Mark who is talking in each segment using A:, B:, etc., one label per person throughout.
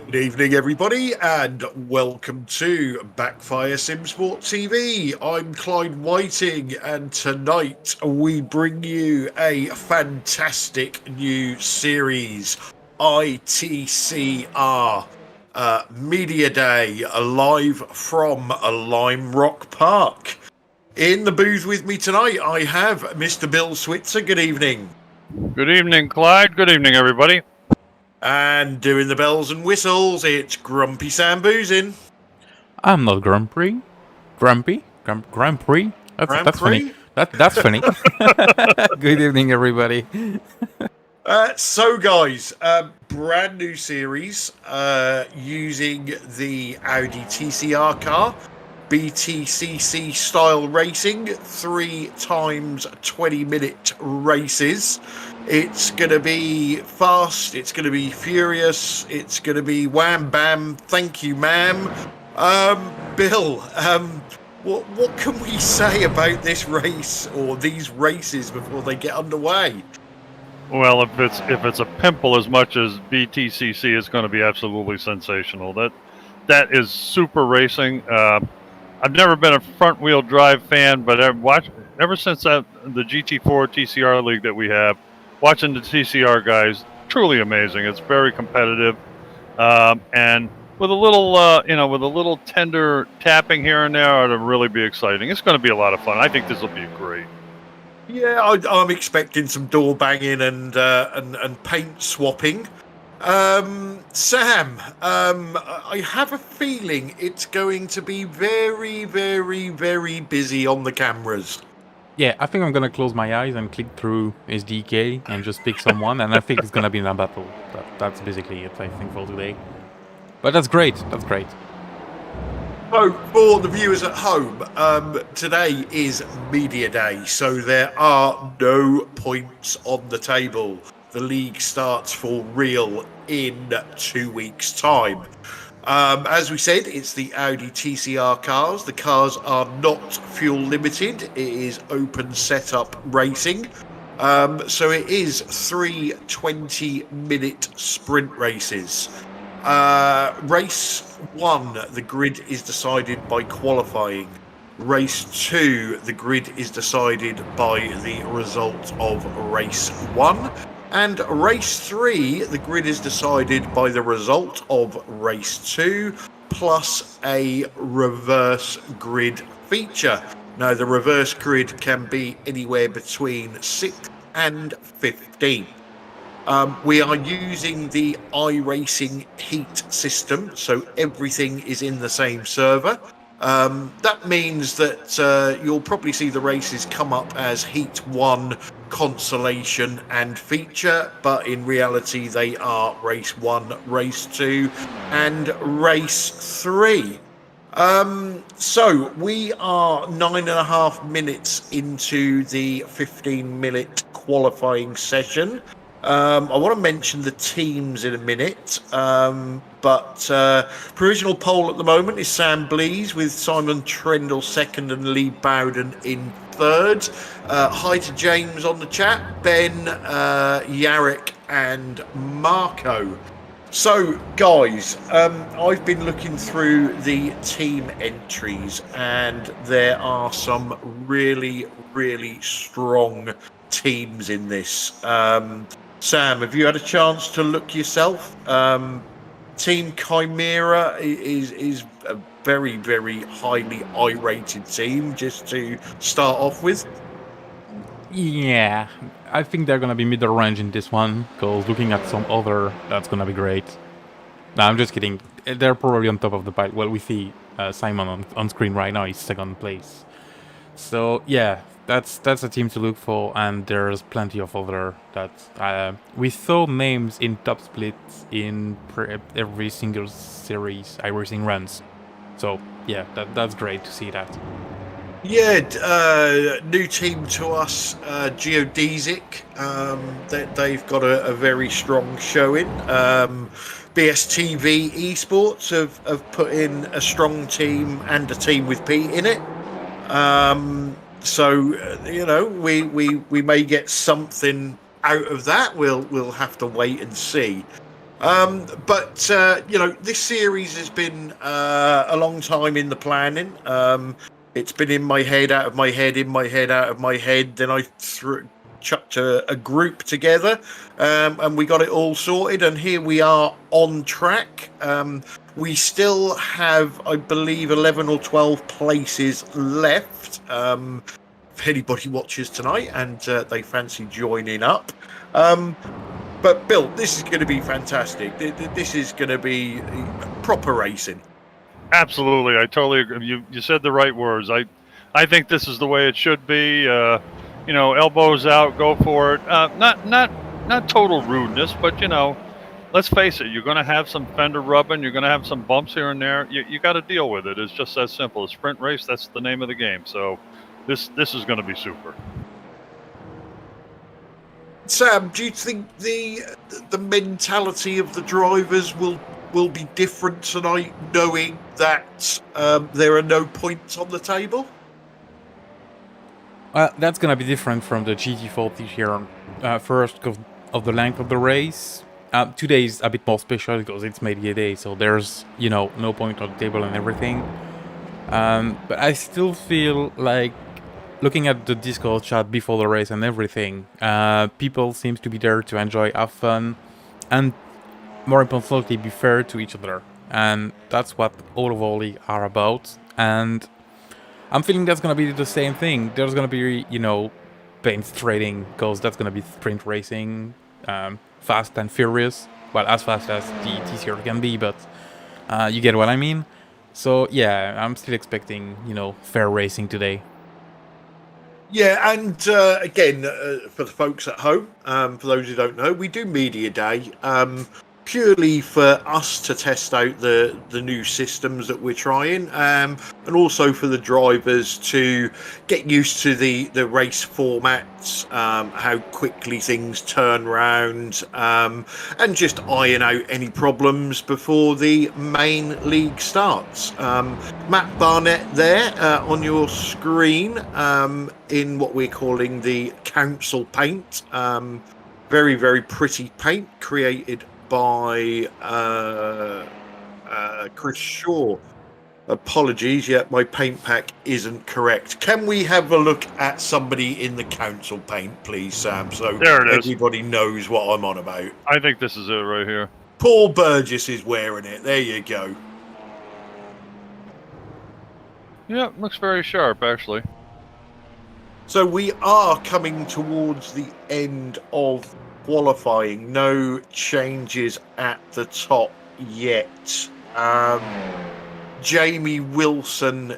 A: Good evening, everybody, and welcome to Backfire Simsport TV. I'm Clyde Whiting, and tonight we bring you a fantastic new series, iTCR Media Day, live from Lime Rock Park. In the booth with me tonight, I have Mr. Bill Switzer. Good evening.
B: Good evening, Clyde. Good evening, everybody.
A: And doing the bells and whistles, it's Grumpy Sam Boozin.
C: I'm not grumpy. Grumpy? Grumpy? That's funny. That's funny. Good evening, everybody.
A: So, guys, brand new series using the Audi TCR car, BTCC style racing, 3 times 20-minute races. It's going to be fast, it's going to be furious, it's going to be wham bam, thank you ma'am. Bill, what can we say about this race or these races before they get underway?
B: Well, if it's a pimple as much as BTCC, it's going to be absolutely sensational. That is super racing. I've never been a front wheel drive fan, but ever since the GT4 TCR league that we have, watching the TCR guys, truly amazing. It's very competitive, and with a little tender tapping here and there, it'll really be exciting. It's going to be a lot of fun. I think this will be great.
A: Yeah, I'm expecting some door banging and paint swapping. Sam, I have a feeling it's going to be very, very, very busy on the cameras.
C: Yeah, I think I'm gonna close my eyes and click through SDK and just pick someone, and I think it's gonna be in a battle. That's basically it, I think, for today. But that's great. That's great.
A: So, for the viewers at home, today is Media Day, so there are no points on the table. The league starts for real in 2 weeks' time. As we said, it's the Audi TCR cars. The cars are not fuel limited. It is open setup racing. So it is 3 20-minute sprint races. Race 1, the grid is decided by qualifying. Race 2, the grid is decided by the result of race 1. And race 3, the grid is decided by the result of race 2 plus a reverse grid feature. Now, the reverse grid can be anywhere between 6th and 15th. We are using the iRacing heat system, so everything is in the same server. That means that you'll probably see the races come up as Heat 1, Consolation and Feature, but in reality they are Race 1, Race 2 and Race 3. So we are 9.5 minutes into the 15-minute qualifying session. I want to mention the teams in a minute, but provisional poll at the moment is Sam Blees with Simon Trendle second and Lee Bowden in third. Hi to James on the chat, Ben, Yarrick and Marco. So, guys, I've been looking through the team entries and there are some really, really strong teams in this. Sam, have you had a chance to look yourself? Team Chimera is a very, very highly I-rated team, just to start off with.
C: Yeah, I think they're gonna be middle range in this one, because looking at some other, that's gonna be great. No, I'm just kidding. They're probably on top of the pile. Well, we see Simon on screen right now, he's second place. So, yeah, that's a team to look for, and there's plenty of other that we saw names in top splits in every single series iRacing runs. So yeah, that's great to see that.
A: Yeah, new team to us, Geodesic. They've got a very strong showing. BSTV Esports have put in a strong team and a team with Pete in it. So you know, we may get something out of that. We'll have to wait and see. But this series has been a long time in the planning. It's been in my head, out of my head, in my head, out of my head. Then I chucked a group together, and we got it all sorted. And here we are on track. We still have, I believe, 11 or 12 places left. If anybody watches tonight and they fancy joining up. But Bill, this is going to be fantastic. This is going to be proper racing.
B: Absolutely, I totally agree. You said the right words. I think this is the way it should be. Elbows out, go for it. Not total rudeness, but let's face it. You're going to have some fender rubbing. You're going to have some bumps here and there. You got to deal with it. It's just that simple. A sprint race. That's the name of the game. So this is going to be super.
A: Sam, do you think the mentality of the drivers will be different tonight, knowing that there are no points on the table?
C: That's gonna be different from the GT40 here. First, because of the length of the race. Today is a bit more special because it's maybe a day, so there's no point on the table and everything. But I still feel like, looking at the Discord chat before the race and everything, people seems to be there to enjoy, have fun, and more importantly, be fair to each other. And that's what all of our league are about. And I'm feeling that's gonna be the same thing. There's gonna be, paint trading, because that's gonna be sprint racing, fast and furious. Well, as fast as the TCR can be, but you get what I mean. So yeah, I'm still expecting, fair racing today.
A: Yeah, and again, for the folks at home, for those who don't know, we do Media Day purely for us to test out the new systems that we're trying, and also for the drivers to get used to the race formats, how quickly things turn round, and just iron out any problems before the main league starts. Matt Barnett there on your screen, in what we're calling the council paint. Very, very pretty paint created by Chris Shaw. Apologies, my paint pack isn't correct. Can we have a look at somebody in the council paint, please, Sam? So
B: there it is.
A: Everybody knows what I'm on about.
B: I think this is it right here.
A: Paul Burgess is wearing it. There you go.
B: Yeah, looks very sharp, actually.
A: So we are coming towards the end of qualifying. No changes at the top yet. Jamie Wilson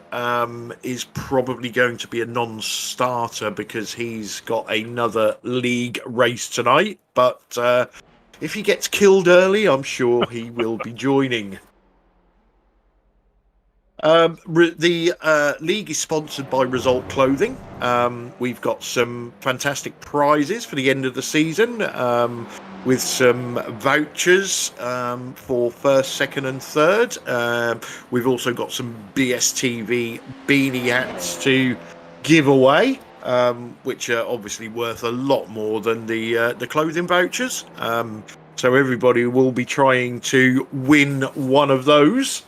A: is probably going to be a non-starter because he's got another league race tonight. But if he gets killed early, I'm sure he will be joining. The league is sponsored by Result Clothing. We've got some fantastic prizes for the end of the season, with some vouchers for first, second and third. We've also got some BSTV beanie hats to give away, which are obviously worth a lot more than the clothing vouchers. So everybody will be trying to win one of those.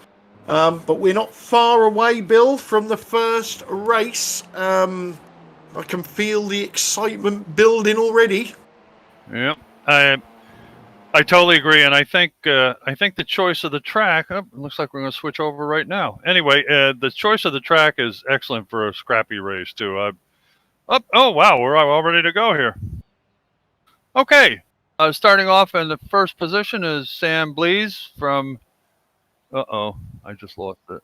A: But we're not far away, Bill, from the first race. I can feel the excitement building already.
B: Yeah, I totally agree, and I think the choice of the track. Oh, it looks like we're going to switch over right now. Anyway, the choice of the track is excellent for a scrappy race too. Oh wow, we're all ready to go here. Okay, starting off in the first position is Sam Blees from. I just lost it.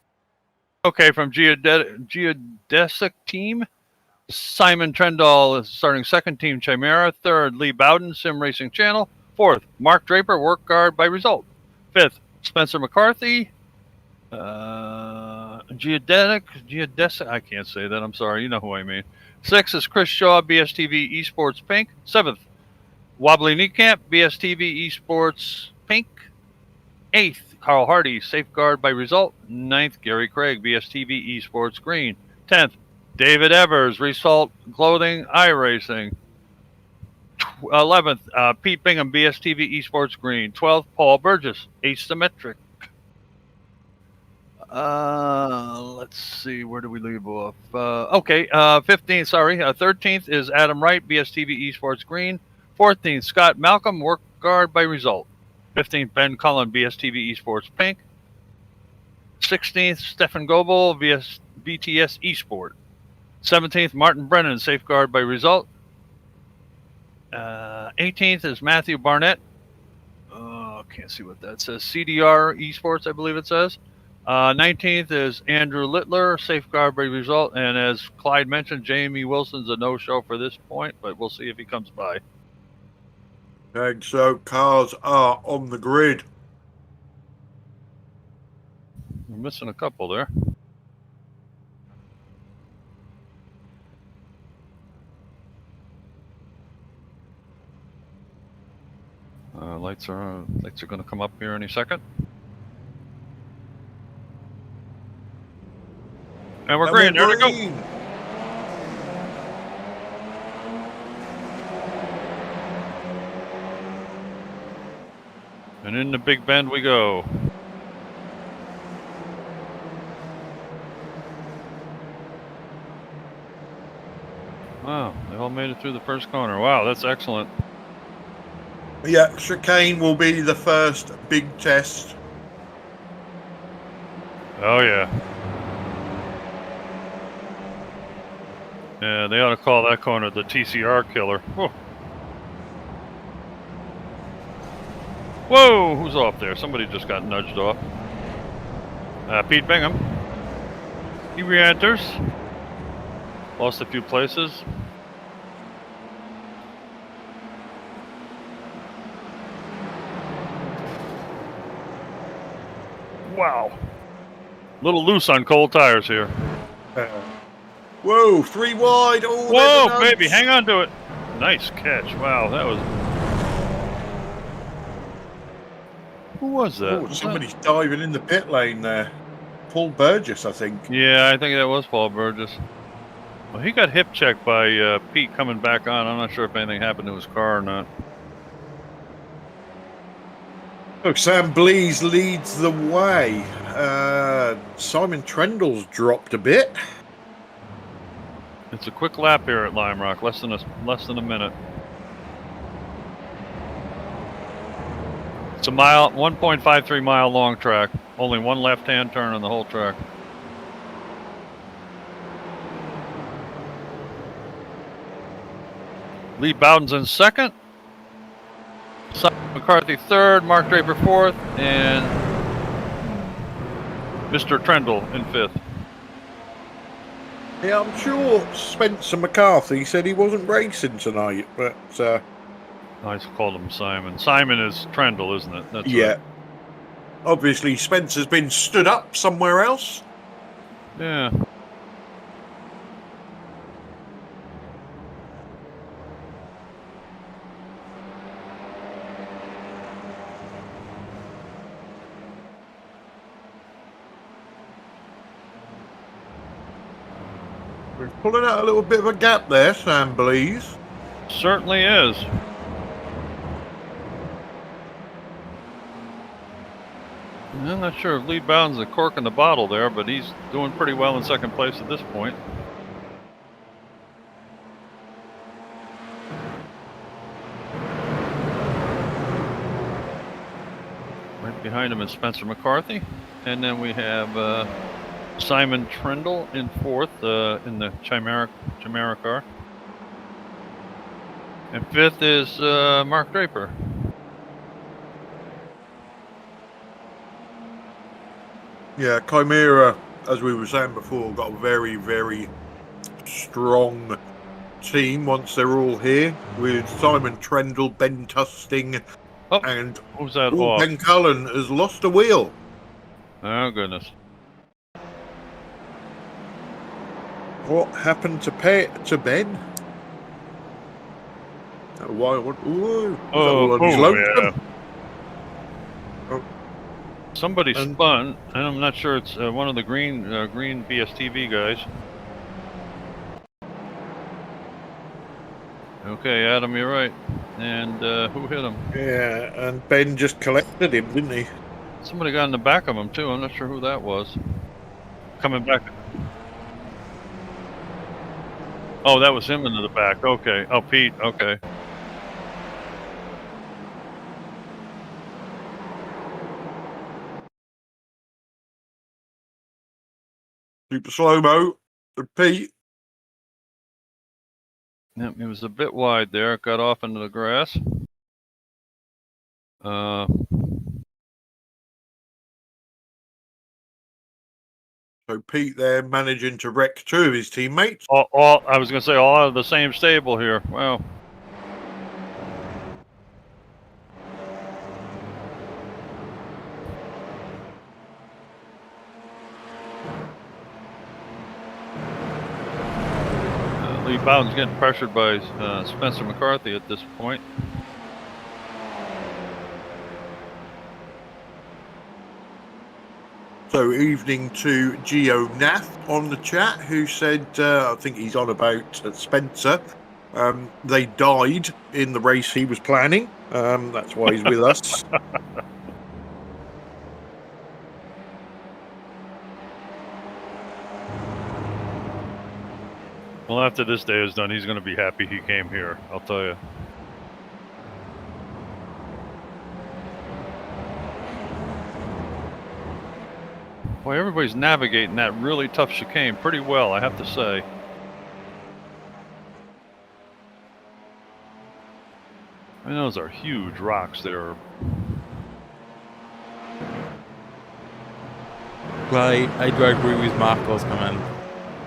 B: Okay, from Geodesic team. Simon Trendahl is starting second, Team Chimera. Third, Lee Bowden, Sim Racing Channel. Fourth, Mark Draper, Work Guard by Result. Fifth, Spencer McCarthy. Geodesic, I can't say that, I'm sorry, you know who I mean. Sixth is Chris Shaw, BSTV Esports Pink. Seventh, Wobbly Kneecamp, BSTV Esports Pink. Eighth, Carl Hardy, Safeguard by Result. Ninth, Gary Craig, BSTV Esports Green. 10th, David Evers, Result Clothing iRacing. 11th, Pete Bingham, BSTV Esports Green. 12th, Paul Burgess, Asymmetric. Let's see, where do we leave off? 15th, 13th is Adam Wright, BSTV Esports Green. 14th, Scott Malcolm, Work Guard by Result. 15th, Ben Cullen, BSTV Esports Pink. 16th, Stefan Goebel, BTS Esport. 17th, Martin Brennan, Safeguard by Result. 18th is Matthew Barnett. Can't see what that says. CDR Esports, I believe it says. 19th is Andrew Littler, Safeguard by Result. And as Clyde mentioned, Jamie Wilson's a no-show for this point, but we'll see if he comes by.
A: And so cars are on the grid.
B: We're missing a couple there. Lights are going to come up here any second. And we're green. There we go. And in the Big Bend we go. Wow, they all made it through the first corner. Wow, that's excellent.
A: Yeah, chicane will be the first big test.
B: Oh, yeah. Yeah, they ought to call that corner the TCR killer. Whoa. Whoa, who's off there? Somebody just got nudged off. Pete Bingham. He re-enters. Lost a few places. Wow. A little loose on cold tires here.
A: Whoa, 3 wide. Oh,
B: whoa, baby, hang on to it. Nice catch. Wow, that was... Who was that?
A: Oh, somebody's diving in the pit lane there. Paul Burgess, I think.
B: Yeah, I think that was Paul Burgess. Well, he got hip checked by Pete coming back on. I'm not sure if anything happened to his car or not.
A: Look, Sam Blees leads the way. Simon Trendle's dropped a bit.
B: It's a quick lap here at Lime Rock, less than a minute. It's a 1.53 mile long track. Only one left-hand turn on the whole track. Lee Bowden's in second. McCarthy third, Mark Draper fourth, and Mr. Trendle in fifth.
A: Yeah, I'm sure Spencer McCarthy said he wasn't racing tonight, but...
B: I called him Simon. Simon is Trendle, isn't it? That's
A: yeah.
B: Right.
A: Obviously, Spencer's been stood up somewhere else.
B: Yeah.
A: We're pulling out a little bit of a gap there, Sam Blees.
B: Certainly is. I'm not sure if Lee Bowden's a cork in the bottle there, but he's doing pretty well in second place at this point. Right behind him is Spencer McCarthy. And then we have Simon Trendle in fourth in the Chimera car. And fifth is Mark Draper.
A: Yeah, Chimera, as we were saying before, got a very, very strong team once they're all here, with Simon Trendle, Ben Tusting, and
B: who's that?
A: Ben Cullen has lost a wheel.
B: Oh, goodness.
A: What happened to Ben?
B: Yeah. Somebody spun, and I'm not sure it's one of the green BSTV guys. Okay, Adam, you're right. And who hit him?
A: Yeah, and Ben just collected him, didn't he?
B: Somebody got in the back of him too. I'm not sure who that was. Coming back. Oh, that was him into the back. Okay. Oh, Pete. Okay.
A: Super slow-mo. Pete.
B: Yep, he was a bit wide there. Got off into the grass.
A: So Pete there managing to wreck 2 of his teammates.
B: All I was going to say, all out of the same stable here. Wow. Lee Bowden's getting pressured by Spencer McCarthy at this point.
A: So evening to Geo Nath on the chat, who said, I think he's on about Spencer. They died in the race he was planning. That's why he's with us.
B: Well, after this day is done, he's going to be happy he came here, I'll tell you. Boy, everybody's navigating that really tough chicane pretty well, I have to say. I know those are huge rocks there.
C: I do agree with Marco's comment.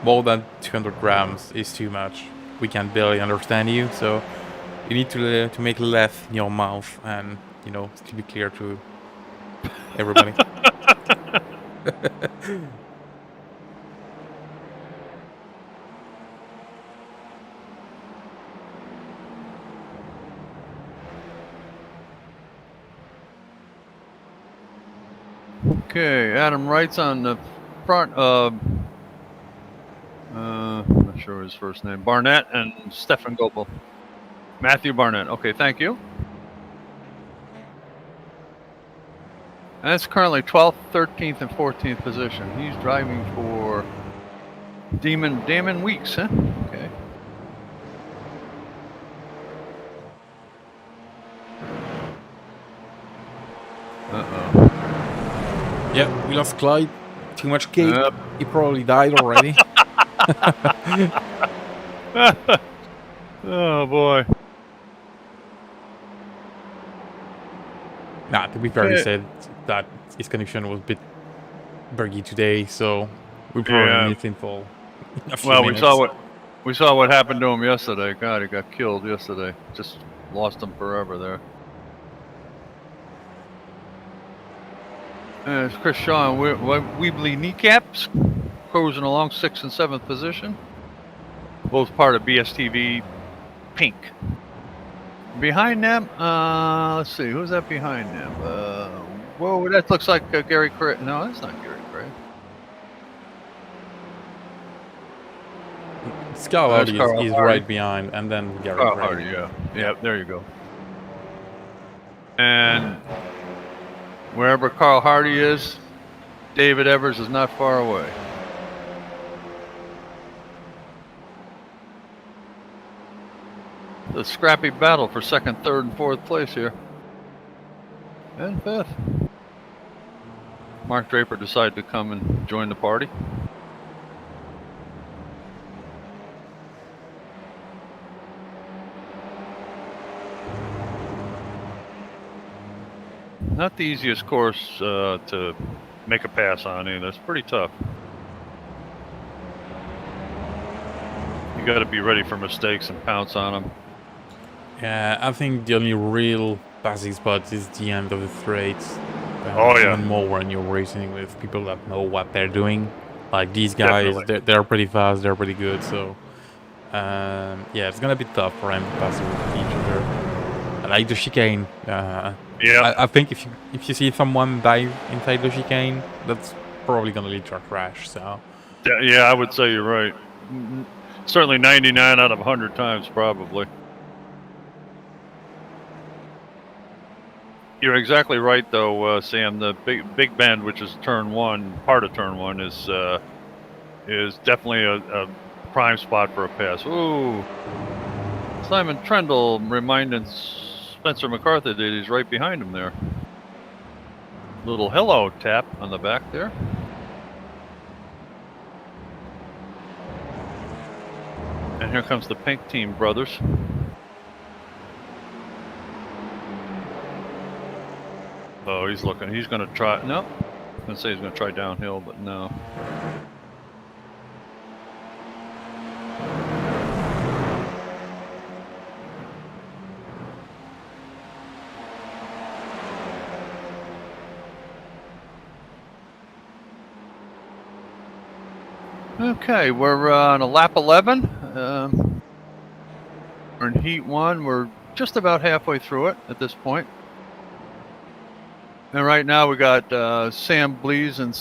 C: More than 200 grams is too much. We can barely understand you, so you need to make less in your mouth and, you know, to be clear to everybody.
B: Okay, Adam Wright's on the front of, I'm not sure his first name, Barnett and Stefan Gopal. Matthew Barnett, okay, thank you. And that's currently 12th, 13th, and 14th position. He's driving for Damon Weeks, huh? Okay. Uh-oh.
C: Yeah, we lost Clyde. Too much cake.
B: Yep.
C: He probably died already.
B: Oh, boy.
C: Nah, to be fair, he said that his connection was a bit buggy today, so we probably need him for a few minutes.
B: we saw what happened to him yesterday. God, he got killed yesterday. Just lost him forever there. And it's Chris Shaw and Weebly Kneecaps cruising along 6th and 7th position. Both part of BSTV Pink. Behind them, let's see, who's that behind them? Whoa, that looks like Gary Craig. No, that's not Gary Craig.
C: Carl Hardy is right behind, and then Gary
B: Carl
C: Craig.
B: Hardy, yeah. Yeah, there you go. And wherever Carl Hardy is, David Evers is not far away. The scrappy battle for 2nd, 3rd, and 4th place here. And 5th. Mark Draper decided to come and join the party. Not the easiest course to make a pass on either. It's pretty tough. You got to be ready for mistakes and pounce on them.
C: Yeah, I think the only real passing spot is the end of the straights.
B: Oh, yeah.
C: Even more when you're racing with people that know what they're doing. Like these guys, they're pretty fast, they're pretty good. So, yeah, it's gonna be tough for them to pass with each other. I like the chicane.
B: Yeah.
C: I think if you see someone dive inside the chicane, that's probably gonna lead to a crash. So.
B: Yeah, I would say you're right. Certainly 99 out of 100 times, probably. You're exactly right, though, Sam. The big bend, which is turn one, part of turn one, is definitely a prime spot for a pass. Ooh, Simon Trendle reminding Spencer McCarthy that he's right behind him there. Little hello tap on the back there. And here comes the pink team brothers. Oh, he's looking. He's going to try. No, I was going to say he's going to try downhill, but no. Okay, we're on a lap 11. We're in heat 1. We're just about halfway through it at this point. And right now we got Sam Blees in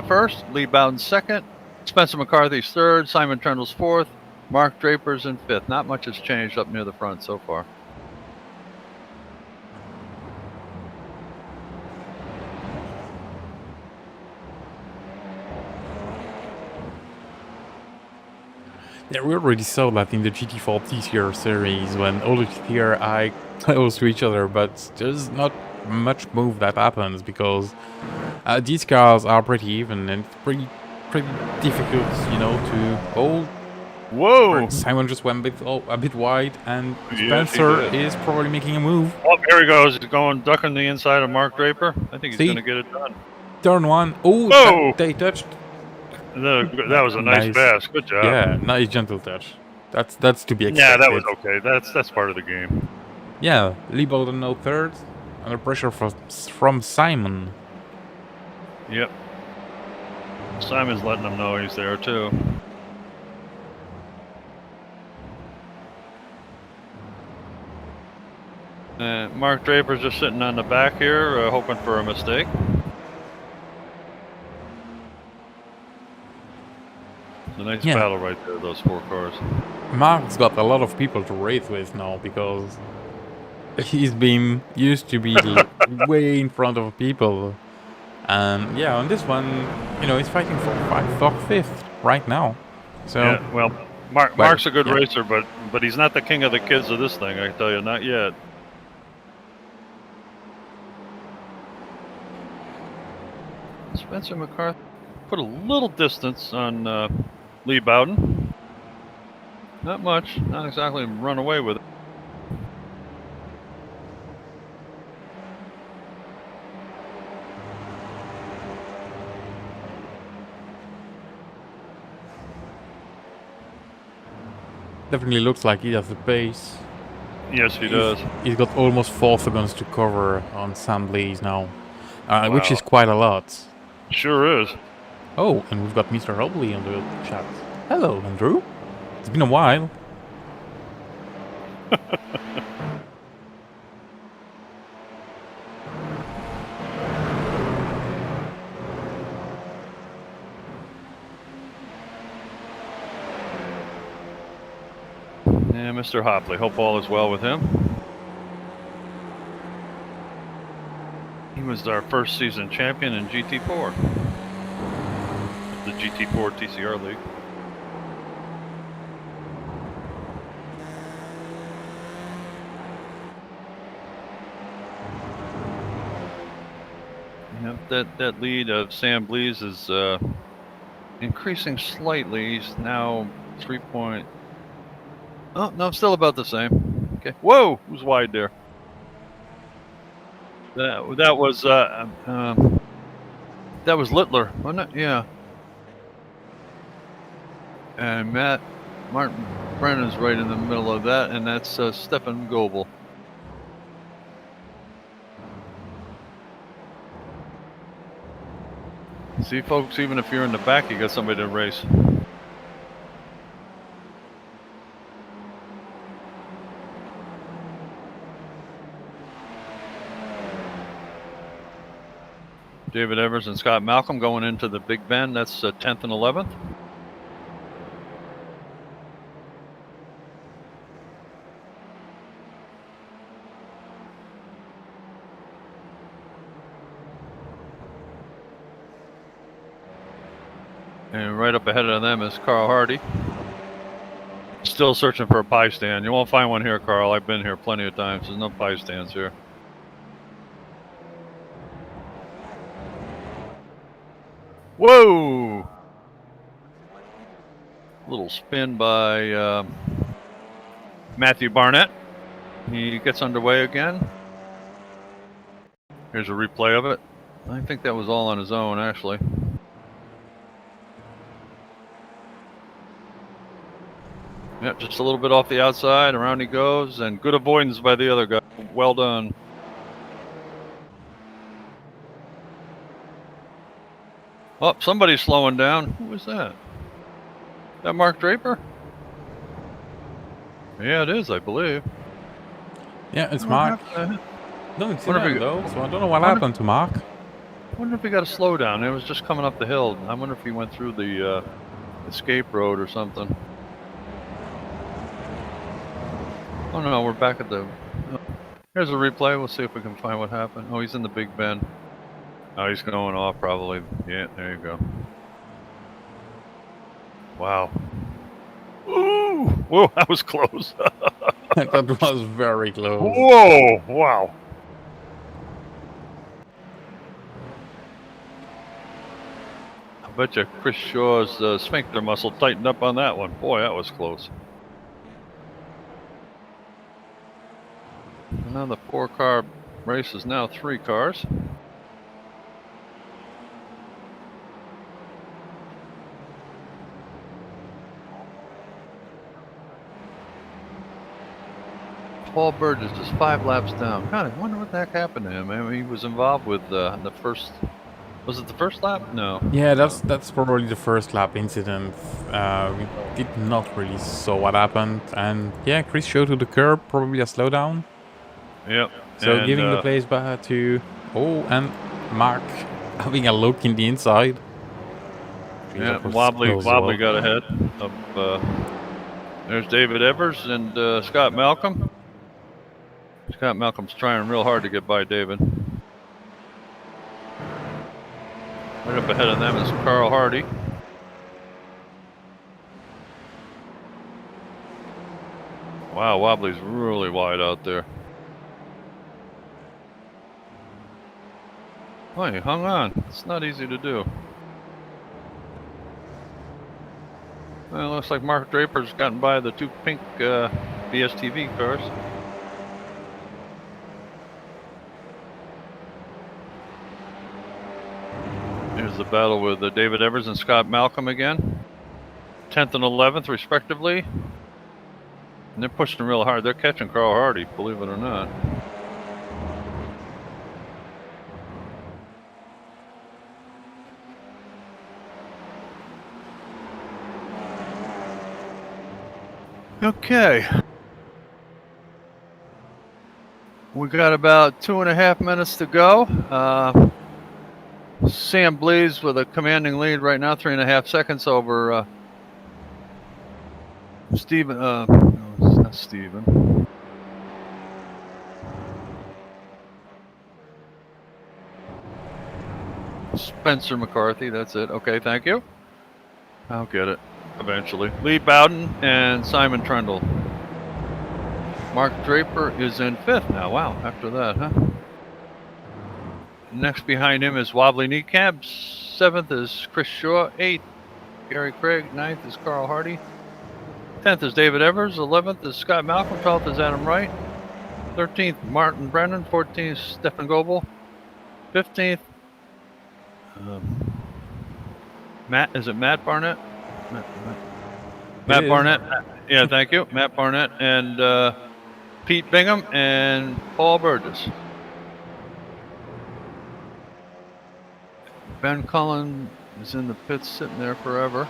B: first, Lee Bowden second, Spencer McCarthy's third, Simon Trundle's fourth, Mark Draper's in fifth. Not much has changed up near the front so far.
C: Yeah, we already saw that in the GT4 TCR series when all the GTR are close to each other, but there's not much move that happens because these cars are pretty even and it's pretty difficult, you know, to hold.
B: Whoa!
C: Simon just went a bit wide, and
B: Yes,
C: Spencer is probably making a move.
B: Oh, here he goes. He's going, ducking the inside of Mark Draper. I think he's
C: See?
B: going to get it done.
C: Turn one. Oh,
B: Whoa!
C: they touched.
B: That was a nice pass. Good job.
C: Yeah, nice gentle touch. That's to be expected.
B: Yeah, that was okay. That's part of the game.
C: Yeah, Lee Bowden no third. Under pressure from Simon.
B: Yep. Simon's letting them know he's there too. Mark Draper's just sitting on the back here, hoping for a mistake. It's a nice battle right there, those four cars.
C: Mark's got a lot of people to race with now because he's been used to be way in front of people. And yeah, on this one, you know, he's fighting for fifth right now. So
B: yeah, well, Mark's a good racer, but he's not the king of the kids of this thing, I can tell you, not yet. Spencer McCarthy put a little distance on Lee Bowden. Not much, not exactly run away with it.
C: definitely looks like he has the pace.
B: Yes, he does.
C: He's got almost 4 seconds to cover on Sam Blees now,
B: Wow.
C: which is quite a lot.
B: Sure is.
C: Oh, and we've got Mr. Hobley on the chat. Hello, Andrew. It's been a while.
B: Yeah, Mr. Hopley. Hope all is well with him. He was our first season champion in GT4. The GT4 TCR League. Yep, that lead of Sam Blees is increasing slightly. He's now 3 point. Oh no, still about the same. Okay. Whoa, who's wide there? That was Littler, wasn't it? Yeah. And Martin Brennan's right in the middle of that, and that's Stefan Goebel. See, folks, even if you're in the back, you got somebody to race. David Evers and Scott Malcolm going into the Big Bend. That's 10th and 11th. And right up ahead of them is Carl Hardy. Still searching for a pie stand. You won't find one here, Carl. I've been here plenty of times. There's no pie stands here. Whoa! Little spin by Matthew Barnett. He gets underway again. Here's a replay of it. I think that was all on his own, actually. Yeah, just a little bit off the outside. Around he goes, and good avoidance by the other guy. Well done. Oh, somebody's slowing down. Who was that? Is that Mark Draper? Yeah, it is, I believe.
C: Yeah, it's Mark. Don't see that though, so I don't know what happened to Mark.
B: I wonder if he got a slowdown. It was just coming up the hill. I wonder if he went through the escape road or something. Oh no, we're back at the... Here's a replay. We'll see if we can find what happened. Oh, he's in the Big Bend. Oh, he's going off probably. Yeah, there you go. Wow. Ooh! Whoa, that was close.
C: That was very close.
B: Whoa! Wow. I bet you Chris Shaw's sphincter muscle tightened up on that one. Boy, that was close. And now the 4-car race is now 3 cars. Paul Burgess is 5 laps down. God, I wonder what the heck happened to him. I mean, he was involved with the first... Was it the first lap? No.
C: Yeah, that's probably the first lap incident. We did not really saw what happened. And yeah, Chris showed to the curb, probably a slowdown.
B: Yep.
C: So
B: and,
C: giving the place back to... Oh, and Mark having a look in the inside.
B: Yeah, Wobbly got ahead of... there's David Evers and Scott Malcolm. Scott Malcolm's trying real hard to get by David. Right up ahead of them is Carl Hardy. Wow, Wobbly's really wide out there. Oh, he hung on. It's not easy to do. Well, it looks like Mark Draper's gotten by the 2 pink BSTV cars. Here's the battle with David Evers and Scott Malcolm again. 10th and 11th, respectively. And they're pushing real hard. They're catching Carl Hardy, believe it or not. Okay. We got about 2.5 minutes to go. Sam Blees with a commanding lead right now, 3.5 seconds over Stephen. No, it's not Stephen. Spencer McCarthy, that's it. Okay, thank you. I'll get it eventually. Lee Bowden and Simon Trundle. Mark Draper is in 5th now. Wow, after that, huh? Next behind him is Wobbly Kneecap. 7th is Chris Shaw. 8th, Gary Craig. 9th is Carl Hardy. 10th is David Evers. 11th is Scott Malcolm. 12th is Adam Wright. 13th, Martin Brennan. 14th, Stephen Goebel. 15th, Matt. Is it Matt Barnett? Matt Barnett. Yeah, thank you. Matt Barnett and Pete Bingham and Paul Burgess. Ben Cullen is in the pits sitting there forever.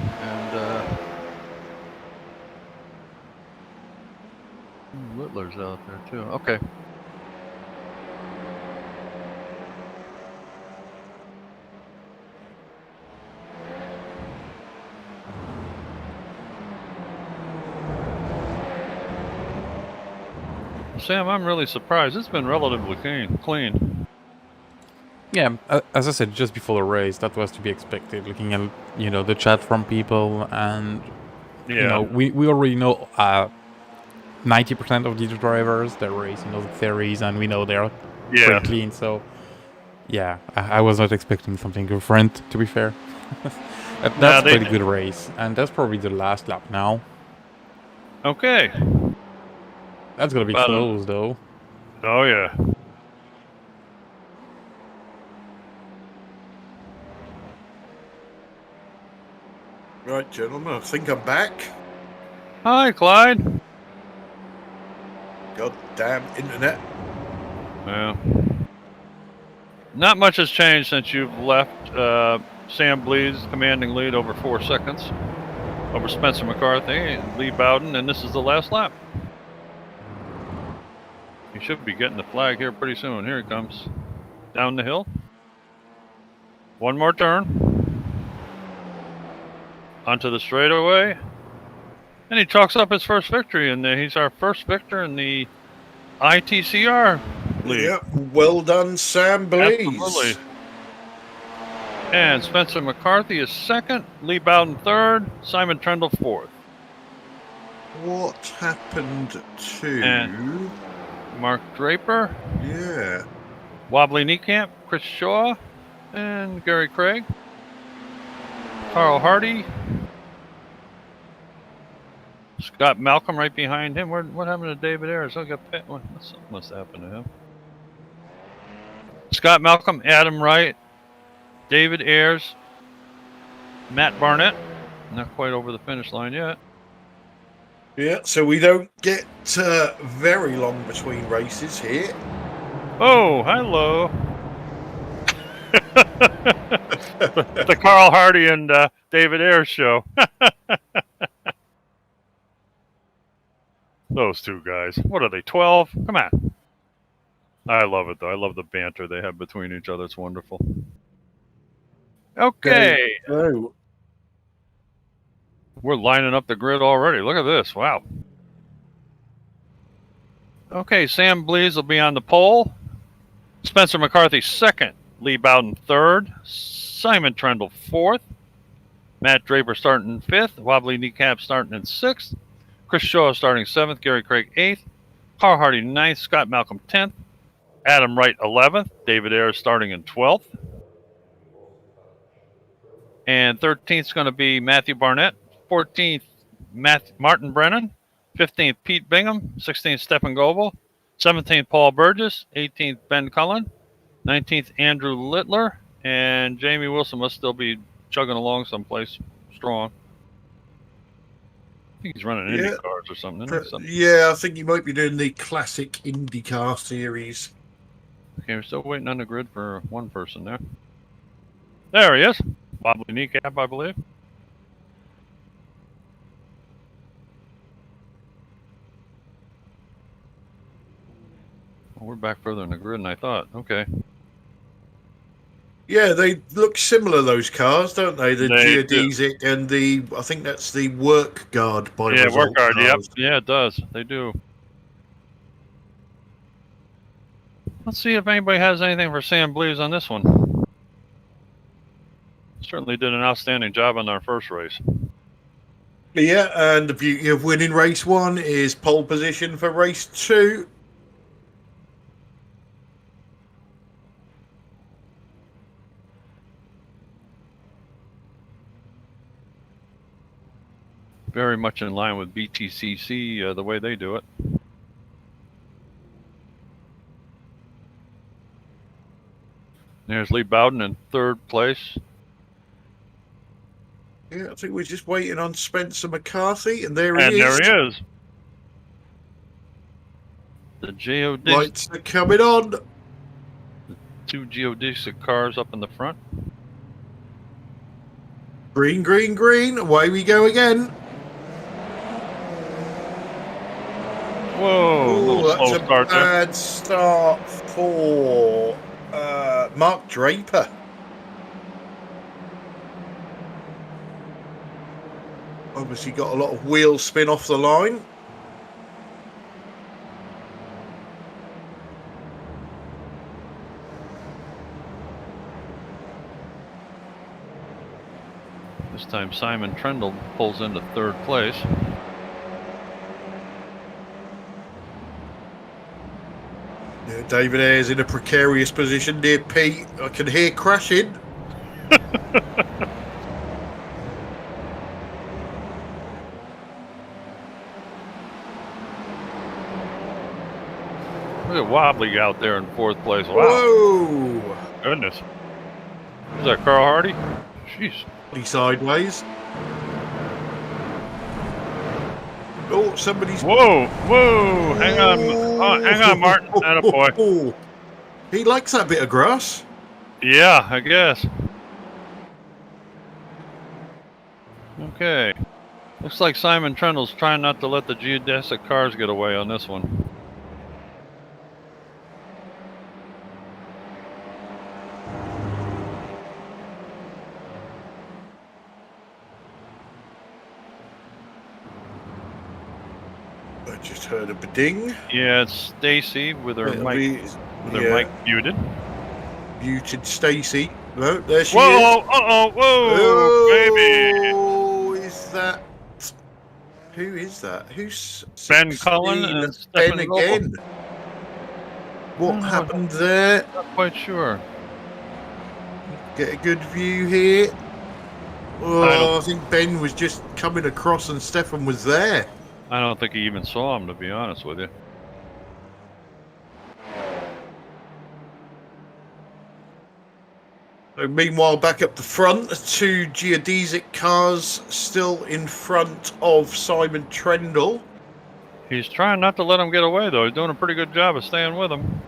B: And Littler's out there too. Okay. Sam, I'm really surprised. It's been relatively clean.
C: Yeah, as I said just before the race, that was to be expected. Looking at the chat from people, and
B: Yeah.
C: we already know 90% of these drivers they're racing those theories, and we know they're
B: Yeah.
C: pretty clean. So yeah, I was not expecting something different. To be fair, that's a pretty good race, and that's probably the last lap now.
B: Okay.
C: That's gonna be close though.
B: Oh yeah.
A: Right, gentlemen, I think I'm back.
B: Hi, Clyde.
A: Goddamn internet.
B: Yeah. Not much has changed since you've left. Sam Bleed's commanding lead over 4 seconds over Spencer McCarthy, Lee Bowden, and this is the last lap. He should be getting the flag here pretty soon. Here he comes. Down the hill. One more turn. Onto the straightaway. And he chalks up his first victory, and he's our first victor in the iTCR league.
A: Yeah, well done, Sam Blees.
B: Absolutely. And Spencer McCarthy is second, Lee Bowden third, Simon Trendle fourth.
A: What happened to
B: And Mark Draper?
A: Yeah.
B: Wobbly Kneecamp, Chris Shaw, and Gary Craig. Carl Hardy. Scott Malcolm right behind him. What happened to David Ayers? Something must happen to him. Scott Malcolm, Adam Wright, David Ayers, Matt Barnett. Not quite over the finish line yet.
A: Yeah, so we don't get very long between races here.
B: Oh, hello. the Carl Hardy and David Ayers show. Those two guys. What are they, 12? Come on. I love it, though. I love the banter they have between each other. It's wonderful. Okay.
A: Oh.
B: We're lining up the grid already. Look at this. Wow. Okay, Sam Blees will be on the pole. Spencer McCarthy second. Lee Bowden third. Simon Trendle fourth. Matt Draper starting fifth. Wobbly Kneecap starting in sixth. Chris Shaw starting seventh. Gary Craig eighth. Carl Hardy ninth. Scott Malcolm 10th. Adam Wright 11th. David Ayers starting in 12th. And 13th is going to be Matthew Barnett. 14th, Martin Brennan. 15th, Pete Bingham. 16th, Stephen Goebel. 17th, Paul Burgess. 18th, Ben Cullen. 19th, Andrew Littler. And Jamie Wilson must still be chugging along someplace strong. I think he's running Indy cars or something.
A: Yeah, I think he might be doing the classic IndyCar series.
B: Okay, we're still waiting on the grid for one person there. There he is. Wobbly Kneecap, I believe. Well, we're back further in the grid than I thought. Okay.
A: Yeah, they look similar, those cars, don't they? The geodesic and the, I think that's the Work Guard by result.
B: Work Guard, yep.
A: cars.
B: Yeah, it does. They do. Let's see if anybody has anything for Sam Blees on this one. Certainly did an outstanding job on our first race.
A: Yeah, and the beauty of winning race one is pole position for race two.
B: Very much in line with BTCC, the way they do it. There's Lee Bowden in third place.
A: Yeah, I think we're just waiting on Spencer McCarthy, and there he is.
B: And there he is. The geodesic
A: lights are coming on.
B: The two geodesic cars up in the front.
A: Green, green, green. Away we go again.
B: Whoa,
A: that's a
B: start
A: bad start for Mark Draper. Obviously got a lot of wheel spin off the line.
B: This time Simon Trendle pulls into third place.
A: Yeah, David Ayres in a precarious position near Pete. I can hear crashing.
B: Look at Wobbly out there in fourth place. Wow.
A: Whoa!
B: Goodness. Is that Carl Hardy? Jeez.
A: He sideways. Oh, somebody's.
B: Whoa! Whoa! Hang on. Oh, hang on, Martin. Attaboy.
A: He likes that bit of grass.
B: Yeah, I guess. Okay. Looks like Simon Trendle's trying not to let the geodesic cars get away on this one.
A: I just heard a ding.
B: Yeah, it's Stacy with her mic muted.
A: Muted Stacy. No, there she is.
B: Whoa! Uh-oh! Whoa! Baby!
A: Oh, is that? Who is that? Who's
B: Ben Cullen and
A: Ben
B: Stephen
A: again? What happened there?
B: Not quite sure.
A: Get a good view here. Oh, I think Ben was just coming across and Stefan was there.
B: I don't think he even saw him, to be honest with you.
A: So meanwhile, back up the front, two geodesic cars still in front of Simon Trendle.
B: He's trying not to let him get away, though. He's doing a pretty good job of staying with him.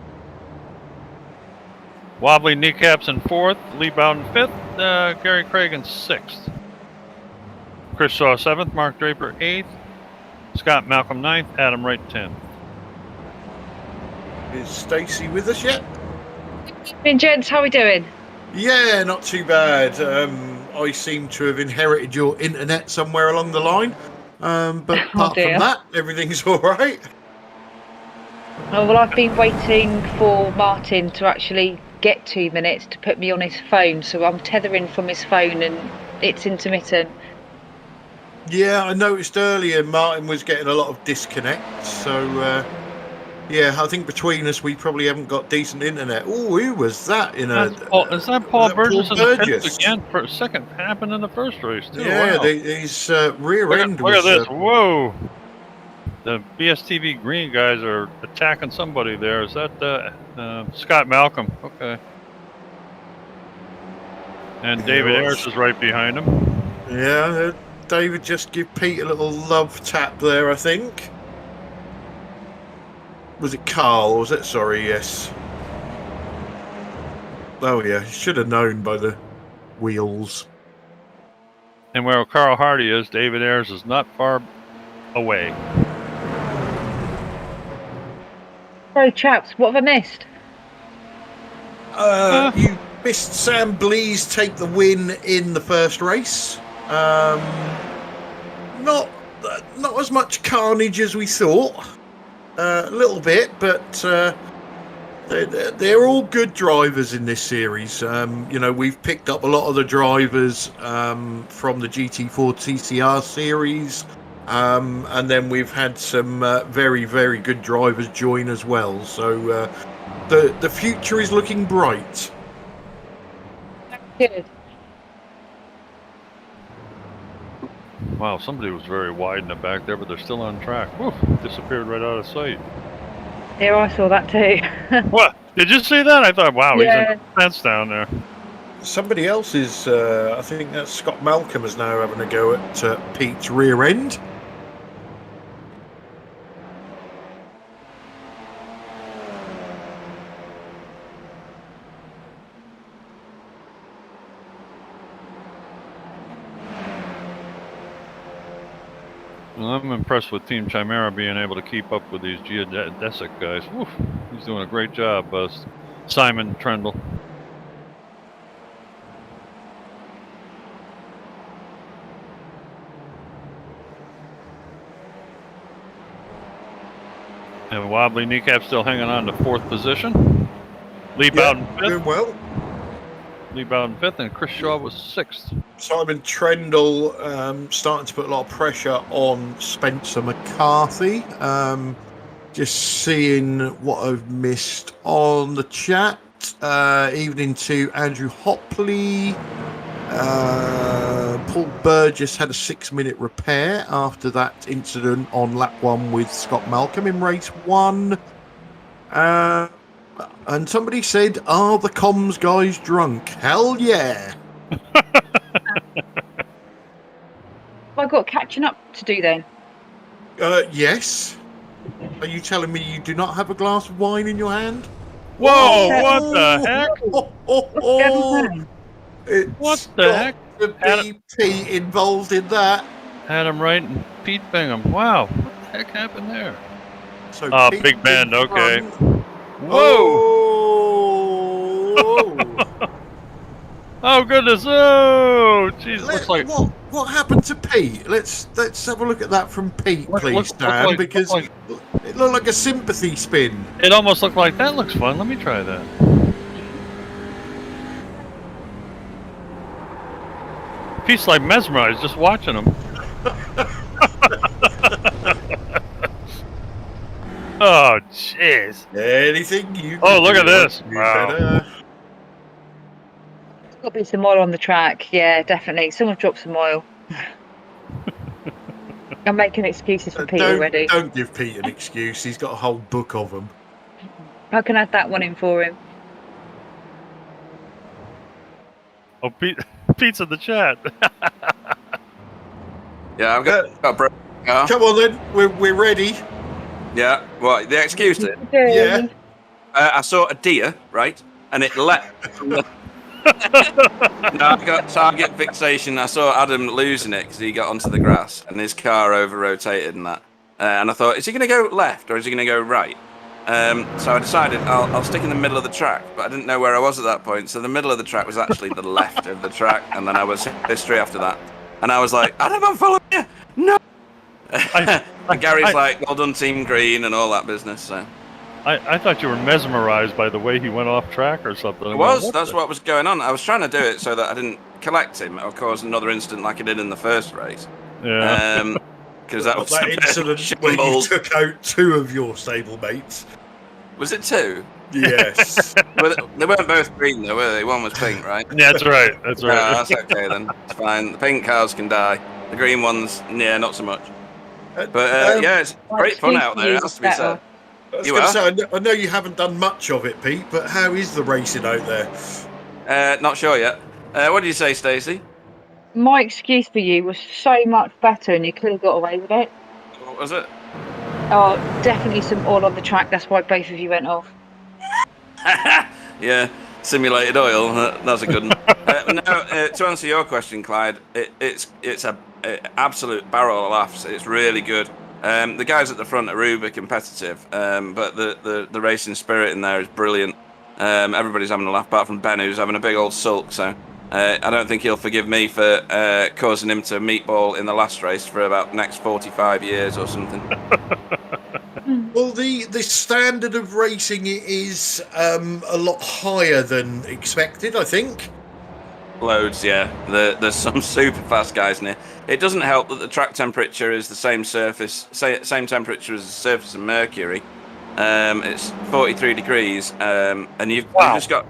B: Wobbly Kneecaps in fourth, Lee Bowden fifth, Gary Craig in sixth. Chris Shaw seventh, Mark Draper eighth, Scott Malcolm ninth, Adam Wright 10th.
A: Is Stacy with us yet?
D: Evening, gents. How are we doing?
A: Yeah, not too bad. I seem to have inherited your internet somewhere along the line. But apart from that, everything's all right.
D: Oh, well, I've been waiting for Martin to actually get 2 minutes to put me on his phone, so I'm tethering from his phone and it's intermittent.
A: Yeah, I noticed earlier Martin was getting a lot of disconnect, so yeah, I think between us we probably haven't got decent internet. Oh, who was that in a...
B: Is that Paul Burgess in the
A: Burgess?
B: pits again? For a second, happened in the first race, too.
A: Yeah,
B: wow.
A: his rear end
B: Look
A: was...
B: at this, whoa! The BSTV green guys are attacking somebody there. Is that Scott Malcolm? Okay. And David Ayres is right behind him.
A: Yeah, David just give Pete a little love tap there, I think. Was it Carl? Or was it? Sorry, yes. Oh yeah, should have known by the wheels.
B: And where Carl Hardy is, David Ayres is not far away.
D: So, chaps, what have I missed?
A: You missed Sam Blease take the win in the first race. Not as much carnage as we thought. A little bit, but they're all good drivers in this series. You know, we've picked up a lot of the drivers from the GT4 TCR series, and then we've had some very, very good drivers join as well. So the future is looking bright.
D: Good.
B: Wow, somebody was very wide in the back there, but they're still on track. Whew, disappeared right out of sight.
D: Yeah, I saw that too.
B: What? Did you see that? I thought, wow,
D: Yeah.
B: he's in the fence down there.
A: Somebody else is, I think that's Scott Malcolm is now having a go at Pete's rear end.
B: Well, I'm impressed with Team Chimera being able to keep up with these geodesic guys. Whew, he's doing a great job, Simon Trendle. And Wobbly Kneecap still hanging on to fourth position. Lee Bowden fifth.
A: Doing well.
B: Lee Bowden 5th, and Chris Shaw was 6th.
A: Simon Trendle starting to put a lot of pressure on Spencer McCarthy. Just seeing what I've missed on the chat. Evening to Andrew Hopley. Paul Burgess had a 6-minute repair after that incident on lap 1 with Scott Malcolm in race 1. And somebody said, "Are the comms guys drunk?" Hell yeah.
D: I've got catching up to do then.
A: Yes. Are you telling me you do not have a glass of wine in your hand?
B: Whoa, what the heck?
A: It's
B: What the heck?
A: The BP involved in that.
B: Adam Wright and Pete Bingham. Wow, what the heck happened there?
A: So Pete
B: Big band,
A: Bingham-
B: okay.
A: Whoa!
B: Oh goodness! Oh, jeez! Looks like
A: What happened to Pete? Let's have a look at that from Pete, please, Dan, because it looked like a sympathy spin.
B: it almost looked like that. Looks fun. Let me try that. Pete's like mesmerized just watching him. Oh, jeez.
A: Anything you?
B: Oh,
A: can
B: look
A: do,
B: at this.
A: you
B: Wow.
A: better.
D: Got to be some oil on the track. Yeah, definitely. Someone dropped some oil. I'm making excuses for Pete already.
A: Don't give Pete an excuse. He's got a whole book of them.
D: I can add that one in for him.
B: Oh, Pete's in the chat.
E: Yeah, I've got a broken car.
A: Come on then, we're ready.
E: Yeah, what? The excuse it?
A: Yeah.
E: I saw a deer, right, and it leapt. No, I got target fixation. I saw Adam losing it because he got onto the grass and his car over-rotated and that. And I thought, is he going to go left or is he going to go right? So I decided I'll stick in the middle of the track, but I didn't know where I was at that point. So the middle of the track was actually the left of the track, and then I was history after that. And I was like, Adam, I'm following you. No. And Gary's like, well done, Team Green, and all that business. So
B: I thought you were mesmerized by the way he went off track or something.
E: it was. That's what was going on. I was trying to do it so that I didn't collect him or cause another incident like I did in the first race.
B: Yeah.
E: Because that was
A: that
E: a bit
A: incident where you
E: shambles.
A: took out 2 of your stablemates.
E: Was it 2?
A: Yes.
E: Well, they weren't both green though, were they? One was pink, right?
B: Yeah, that's right. That's
E: No,
B: right.
E: that's okay then. It's fine. The pink cars can die. The green ones, yeah, not so much. But yeah, it's great fun out there. It has to be said.
A: I was
E: You
A: going to
E: are?
A: say, I know you haven't done much of it, Pete, but how is the racing out there?
E: Not sure yet. What did you say, Stacey?
D: My excuse for you was so much better and you could have got away with it.
E: What was it?
D: Oh, definitely some oil on the track. That's why both of you went off.
E: Yeah, simulated oil. That's a good one. To answer your question, Clyde, it's a absolute barrel of laughs. It's really good. The guys at the front are uber competitive, but the racing spirit in there is brilliant. Everybody's having a laugh, apart from Ben, who's having a big old sulk. So I don't think he'll forgive me for causing him to meatball in the last race for about the next 45 years or something.
A: Well, the standard of racing is a lot higher than expected, I think.
E: Loads, yeah. There's some super fast guys in here. It doesn't help that the track temperature is the same temperature as the surface of Mercury. It's 43 degrees, and you've just got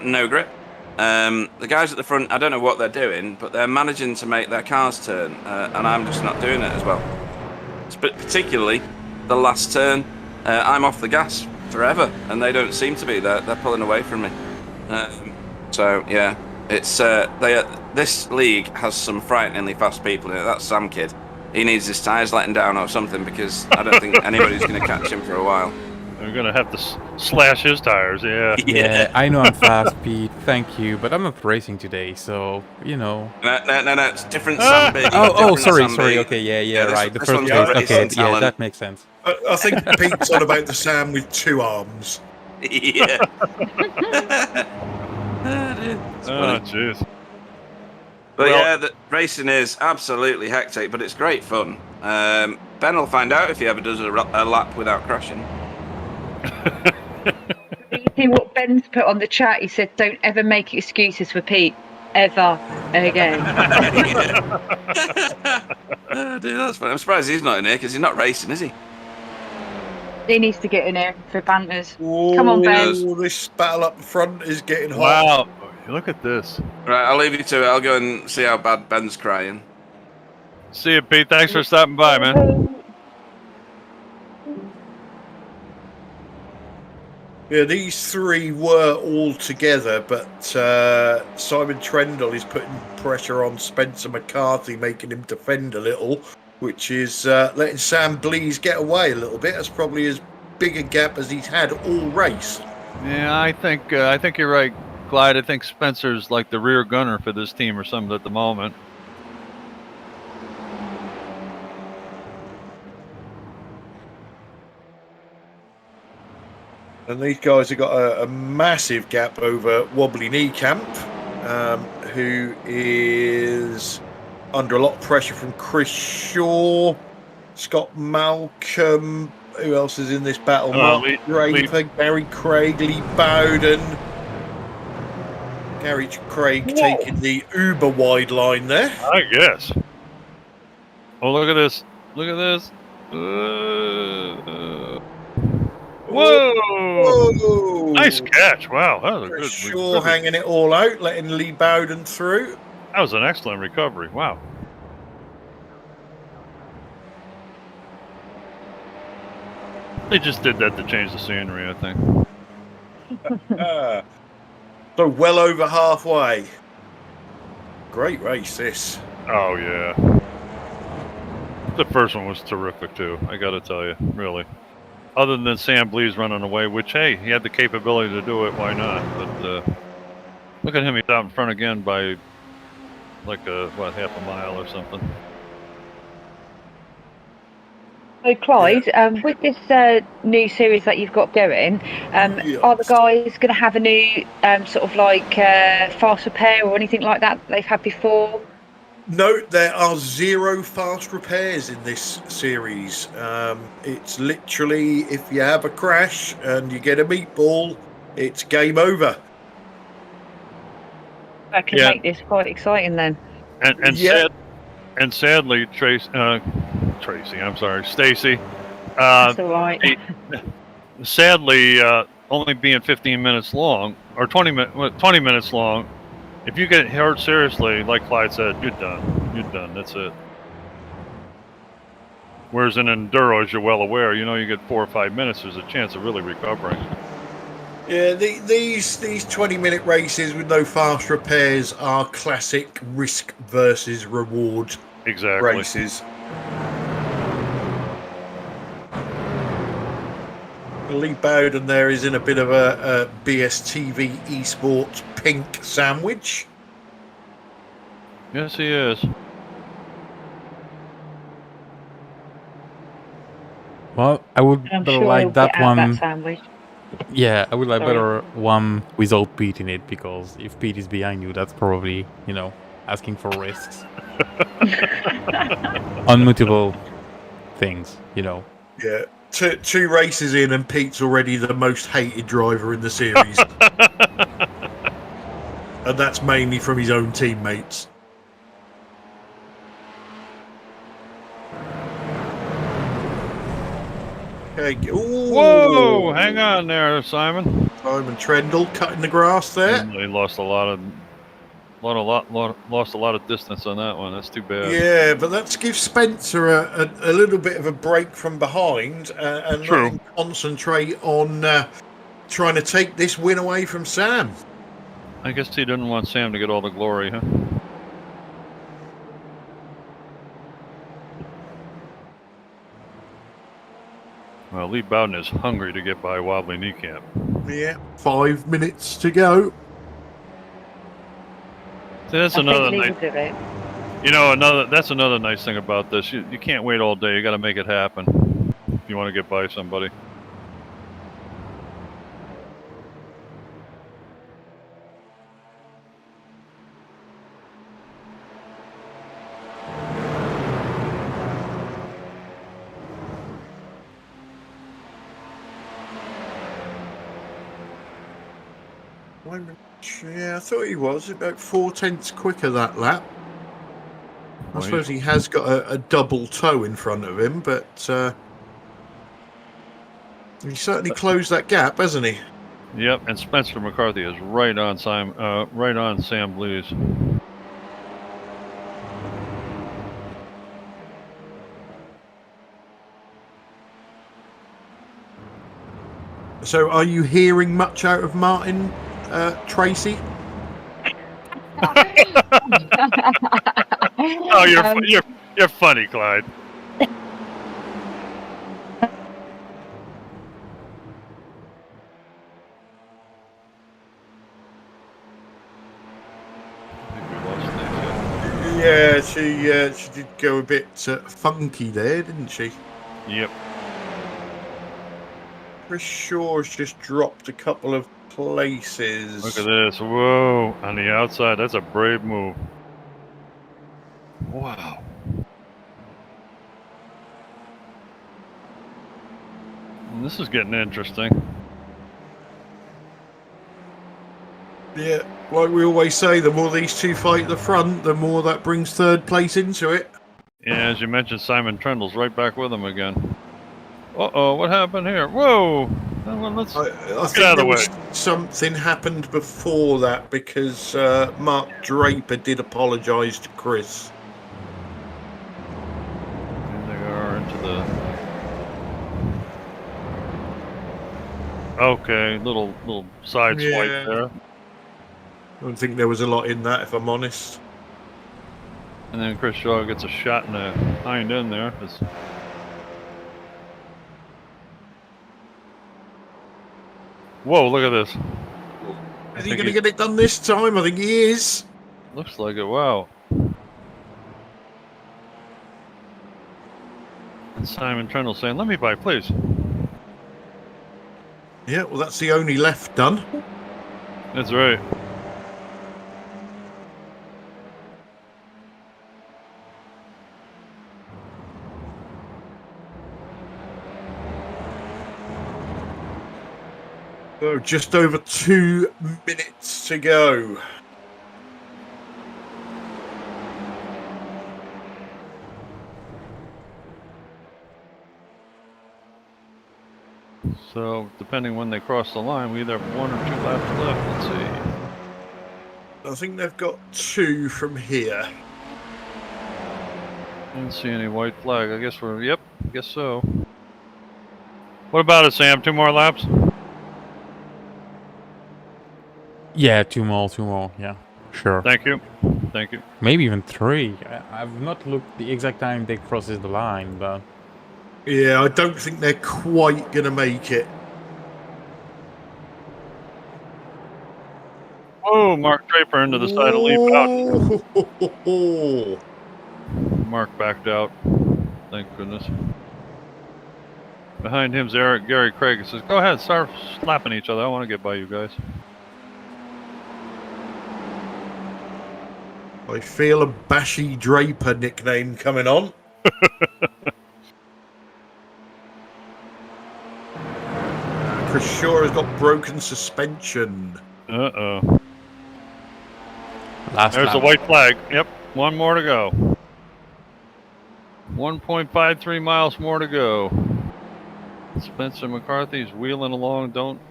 E: no grip. The guys at the front, I don't know what they're doing, but they're managing to make their cars turn, and I'm just not doing it as well. But particularly the last turn, I'm off the gas forever, and they don't seem to be. They're pulling away from me. So yeah, it's this league has some frighteningly fast people in it. That Sam kid, he needs his tyres letting down or something, because I don't think anybody's going to catch him for a while.
B: They're gonna have to slash his tires. Yeah.
C: Yeah, I know I'm fast, Pete. Thank you, but I'm not racing today, so you know.
E: No, it's different Sam B.
C: Oh, sorry.
E: Sam B.
C: Okay, yeah,
E: this-
C: right. The
E: this
C: first
E: one's
C: race.
E: got
C: Okay,
E: racing
C: yeah,
E: talent.
C: that makes sense.
A: I think Pete's on about the Sam with 2 arms.
E: Yeah. It's
B: Oh,
E: funny.
B: jeez.
E: But
B: Well-
E: yeah, the racing is absolutely hectic, but it's great fun. Ben will find out if he ever does a lap without crashing.
D: See what Ben's put on the chat. He said, "Don't ever make excuses for Pete, ever again."
E: Oh, dude, that's funny. I'm surprised he's not in here because he's not racing, is he?
D: He needs to get in here for banters. Come on, Ben.
A: This battle up front is getting hot.
B: Wow. Look at this.
E: Right, I'll leave you to it. I'll go and see how bad Ben's crying.
B: See you, Pete. Thanks for stopping by, man.
A: Yeah, these three were all together, but Simon Trendle is putting pressure on Spencer McCarthy, making him defend a little, which is letting Sam Blease get away a little bit. That's probably as big a gap as he's had all race.
B: Yeah, I think you're right, Clyde. I think Spencer's like the rear gunner for this team or something at the moment.
A: And these guys have got a massive gap over Wobbly Knee Camp, who is under a lot of pressure from Chris Shaw, Scott Malcolm. Who else is in this battle? Mark Draper, Gary Craig, Lee Bowden. Gary Craig taking the uber wide line there.
B: I guess. Oh, look at this. Look at this. Whoa!
A: Whoa!
B: Nice catch. Wow. That was a good
A: Shaw
B: recovery.
A: hanging it all out, letting Lee Bowden through.
B: That was an excellent recovery. Wow. They just did that to change the scenery, I think.
A: So well over halfway. Great race, this.
B: Oh, yeah. The first one was terrific, too. I got to tell you, really. Other than Sam Blease running away, which, hey, he had the capability to do it. Why not? But look at him. He's out in front again by, like, half a mile or something.
D: So, Clyde, with this new series that you've got going, are the guys going to have a new sort of like fast repair or anything like that they've had before?
A: No, there are 0 fast repairs in this series. It's literally, if you have a crash and you get a meatball, it's game over.
D: That can make this quite exciting then.
B: And sadly, Stacy.
D: That's all right.
B: Sadly, only being 15 minutes long or 20 minutes long. If you get hurt seriously, like Clyde said, you're done. You're done. That's it. Whereas in enduro, as you're well aware, you get 4 or 5 minutes. There's a chance of really recovering.
A: Yeah, these 20-minute races with no fast repairs are classic risk versus reward races. Lee Bowden there is in a bit of a BSTV esports pink sandwich.
B: Yes, he is.
C: Well, I would better like that one.
D: That sandwich.
C: Yeah, I would like better one without Pete in it, because if Pete is behind you, that's probably, asking for risks. Unmutable things,
A: Yeah. Two races in and Pete's already the most hated driver in the series. And that's mainly from his own teammates. Okay. Ooh.
B: Whoa! Hang on there, Simon.
A: Simon Trendle cutting the grass there.
B: They lost a lot of distance on that one. That's too bad.
A: Yeah, but let's give Spencer a little bit of a break from behind and let him concentrate on trying to take this win away from Sam.
B: I guess he didn't want Sam to get all the glory, huh? Well, Lee Bowden is hungry to get by Wobbly Knee Camp.
A: Yeah, 5 minutes to go.
B: See, that's another nice. That's another nice thing about this. You can't wait all day. You got to make it happen if you want to get by somebody.
A: Yeah, I thought he was about 4/10 quicker that lap. I
B: Well,
A: suppose he has got a double toe in front of him, but he certainly closed that gap, hasn't he?
B: Yep, and Spencer McCarthy is right on Sam Blees.
A: So, are you hearing much out of Martin Tracy?
B: Oh, you're funny, Clyde.
A: Yeah, she did go a bit funky there, didn't she?
B: Yep.
A: Chris Shaw's just dropped a couple of places.
B: Look at this. Whoa. On the outside, that's a brave move. Wow. And this is getting interesting.
A: Yeah, like we always say, the more these two fight at the front, the more that brings third place into it.
B: Yeah, as you mentioned, Simon Trundle's right back with him again. Uh-oh, what happened here? Whoa! Well, let's
A: I
B: get
A: think
B: out of the way.
A: Something happened before that because Mark Draper did apologise to Chris.
B: And they are into the... Okay, little side swipe there.
A: I don't think there was a lot in that, if I'm honest.
B: And then Chris Shaw gets a shot in the hind end there. Whoa, look at this.
A: Is he going to get it done this time? I think he is.
B: Looks like it, wow. And Simon Trundle saying, let me by, please.
A: Yeah, well, that's the only left done.
B: That's right.
A: So just over 2 minutes to go.
B: So, depending when they cross the line, we either have 1 or 2 laps left. Let's see.
A: I think they've got 2 from here.
B: Didn't see any white flag. I guess we're... Yep, I guess so. What about it, Sam? 2 more laps?
C: Yeah, 2 more, yeah. Sure.
B: Thank you.
C: Maybe even 3. I've not looked the exact time they crosses the line, but...
A: Yeah, I don't think they're quite going to make it.
B: Oh, Mark Draper into the side of leap out.
A: Oh.
B: Mark backed out. Thank goodness. Behind him's Gary Craig. Says, go ahead, start slapping each other. I want to get by you guys.
A: I feel a Bashy Draper nickname coming on. Chris Shaw has got broken suspension.
B: Uh-oh.
C: There's
B: a white flag. Yep, 1 more to go. 1.53 miles more to go. Spencer McCarthy's wheeling along. Don't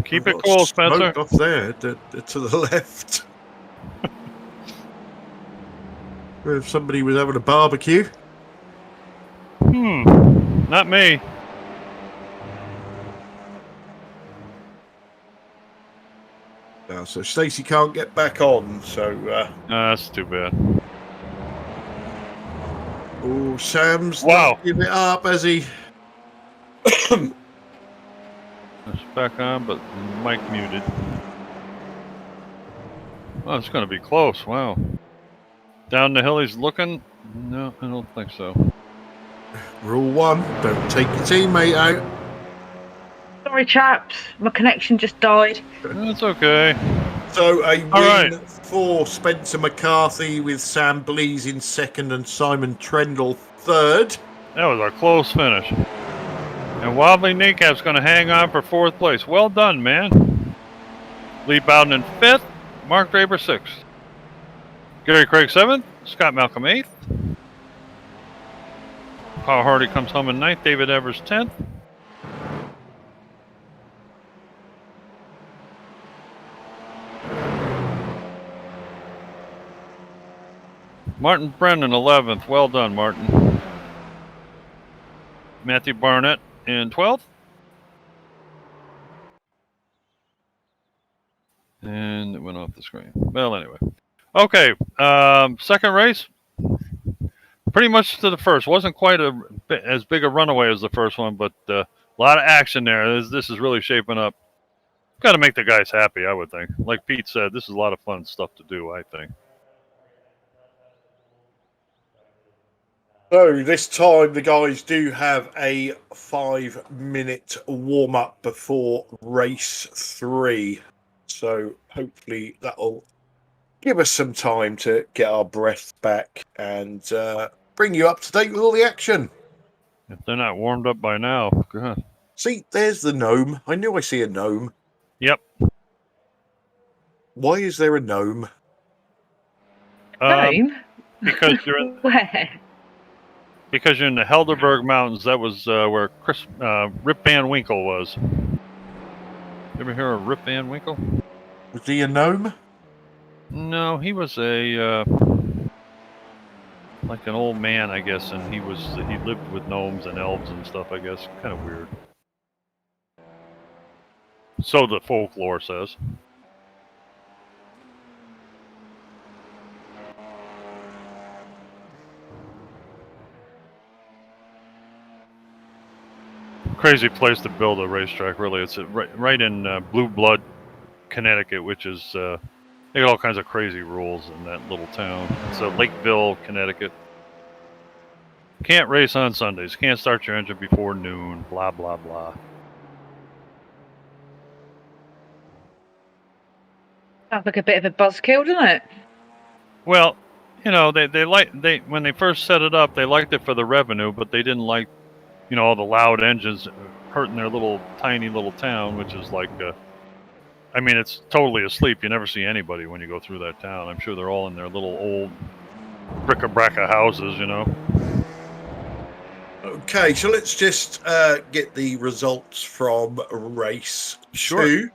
B: keep it cool, Spencer.
A: Off there to the left. If somebody was having a barbecue.
B: Not me.
A: So Stacey can't get back on, so...
B: That's too bad.
A: Oh, Sam's
B: wow.
A: Not give it up, has he?
B: It's back on, but mic muted. Oh, it's going to be close. Wow. Down the hill he's looking? No, I don't think so.
A: Rule 1, don't take your teammate out.
D: Sorry, chaps. My connection just died.
B: That's okay.
A: So a win
B: right.
A: for Spencer McCarthy with Sam Blees in second and Simon Trendle third.
B: That was a close finish. And Wobbly Kneecap's going to hang on for 4th place. Well done, man. Lee Bowden in 5th. Mark Draper 6th. Gary Craig 7th. Scott Malcolm 8th. Paul Hardy comes home in 9th. David Evers 10th. Martin Brennan 11th. Well done, Martin. Matthew Barnett in 12th. And it went off the screen. Well, anyway. Okay, second race. Pretty much to the first. Wasn't quite as big a runaway as the first one, but a lot of action there. This is really shaping up. Got to make the guys happy, I would think. Like Pete said, this is a lot of fun stuff to do, I think.
A: So this time the guys do have a 5-minute warm-up before race 3. So hopefully that'll give us some time to get our breath back and bring you up to date with all the action.
B: If they're not warmed up by now, God.
A: See, there's the gnome. I knew I see a gnome.
B: Yep.
A: Why is there a gnome?
D: Gnome?
B: Because you're in,
D: Where?
B: because you're in the Helderberg Mountains. That was where Rip Van Winkle was. You ever hear of Rip Van Winkle?
A: Was he a gnome?
B: No, he was a like an old man, I guess, and he lived with gnomes and elves and stuff, I guess. Kind of weird. So the folklore says. Crazy place to build a racetrack, really. It's right in Blue Blood, Connecticut, which is they got all kinds of crazy rules in that little town. It's Lakeville, Connecticut. Can't race on Sundays. Can't start your engine before noon. Blah blah blah.
D: Sounds like a bit of a buzzkill, doesn't it?
B: Well, you know, they when they first set it up, they liked it for the revenue, but they didn't like, you know, all the loud engines hurting their tiny little town, which is like, I mean, it's totally asleep. You never see anybody when you go through that town. I'm sure they're all in their little old bric-a-brac houses, you know.
A: Okay, so let's just get the results from race 2.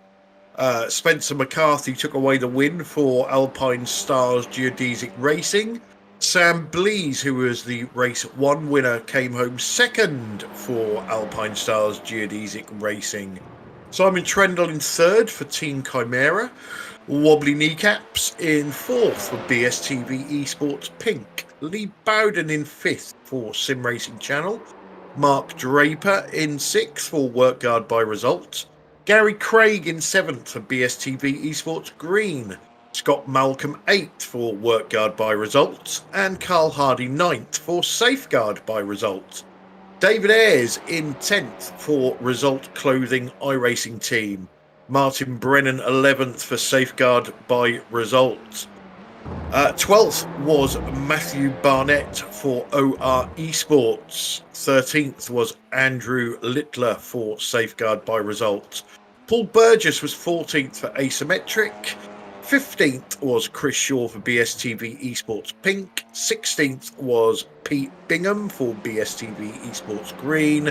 A: Spencer McCarthy took away the win for Alpine Stars Geodesic Racing. Sam Blees, who was the race 1 winner, came home second for Alpine Stars Geodesic Racing. Simon Trendle in 3rd for Team Chimera. Wobbly Kneecaps in 4th for BSTV Esports Pink. Lee Bowden in 5th for Sim Racing Channel. Mark Draper in 6th for Work Guard by Result. Gary Craig in 7th for BSTV Esports Green. Scott Malcolm 8th for Work Guard by Result. And Carl Hardy 9th for Safeguard by Result. David Ayres in 10th for Result Clothing iRacing Team. Martin Brennan 11th for Safeguard by Result. 12th was Matthew Barnett for OR Esports. 13th was Andrew Littler for Safeguard by Result. Paul Burgess was 14th for Asymmetric. 15th was Chris Shaw for BSTV Esports Pink. 16th was Pete Bingham for BSTV Esports Green.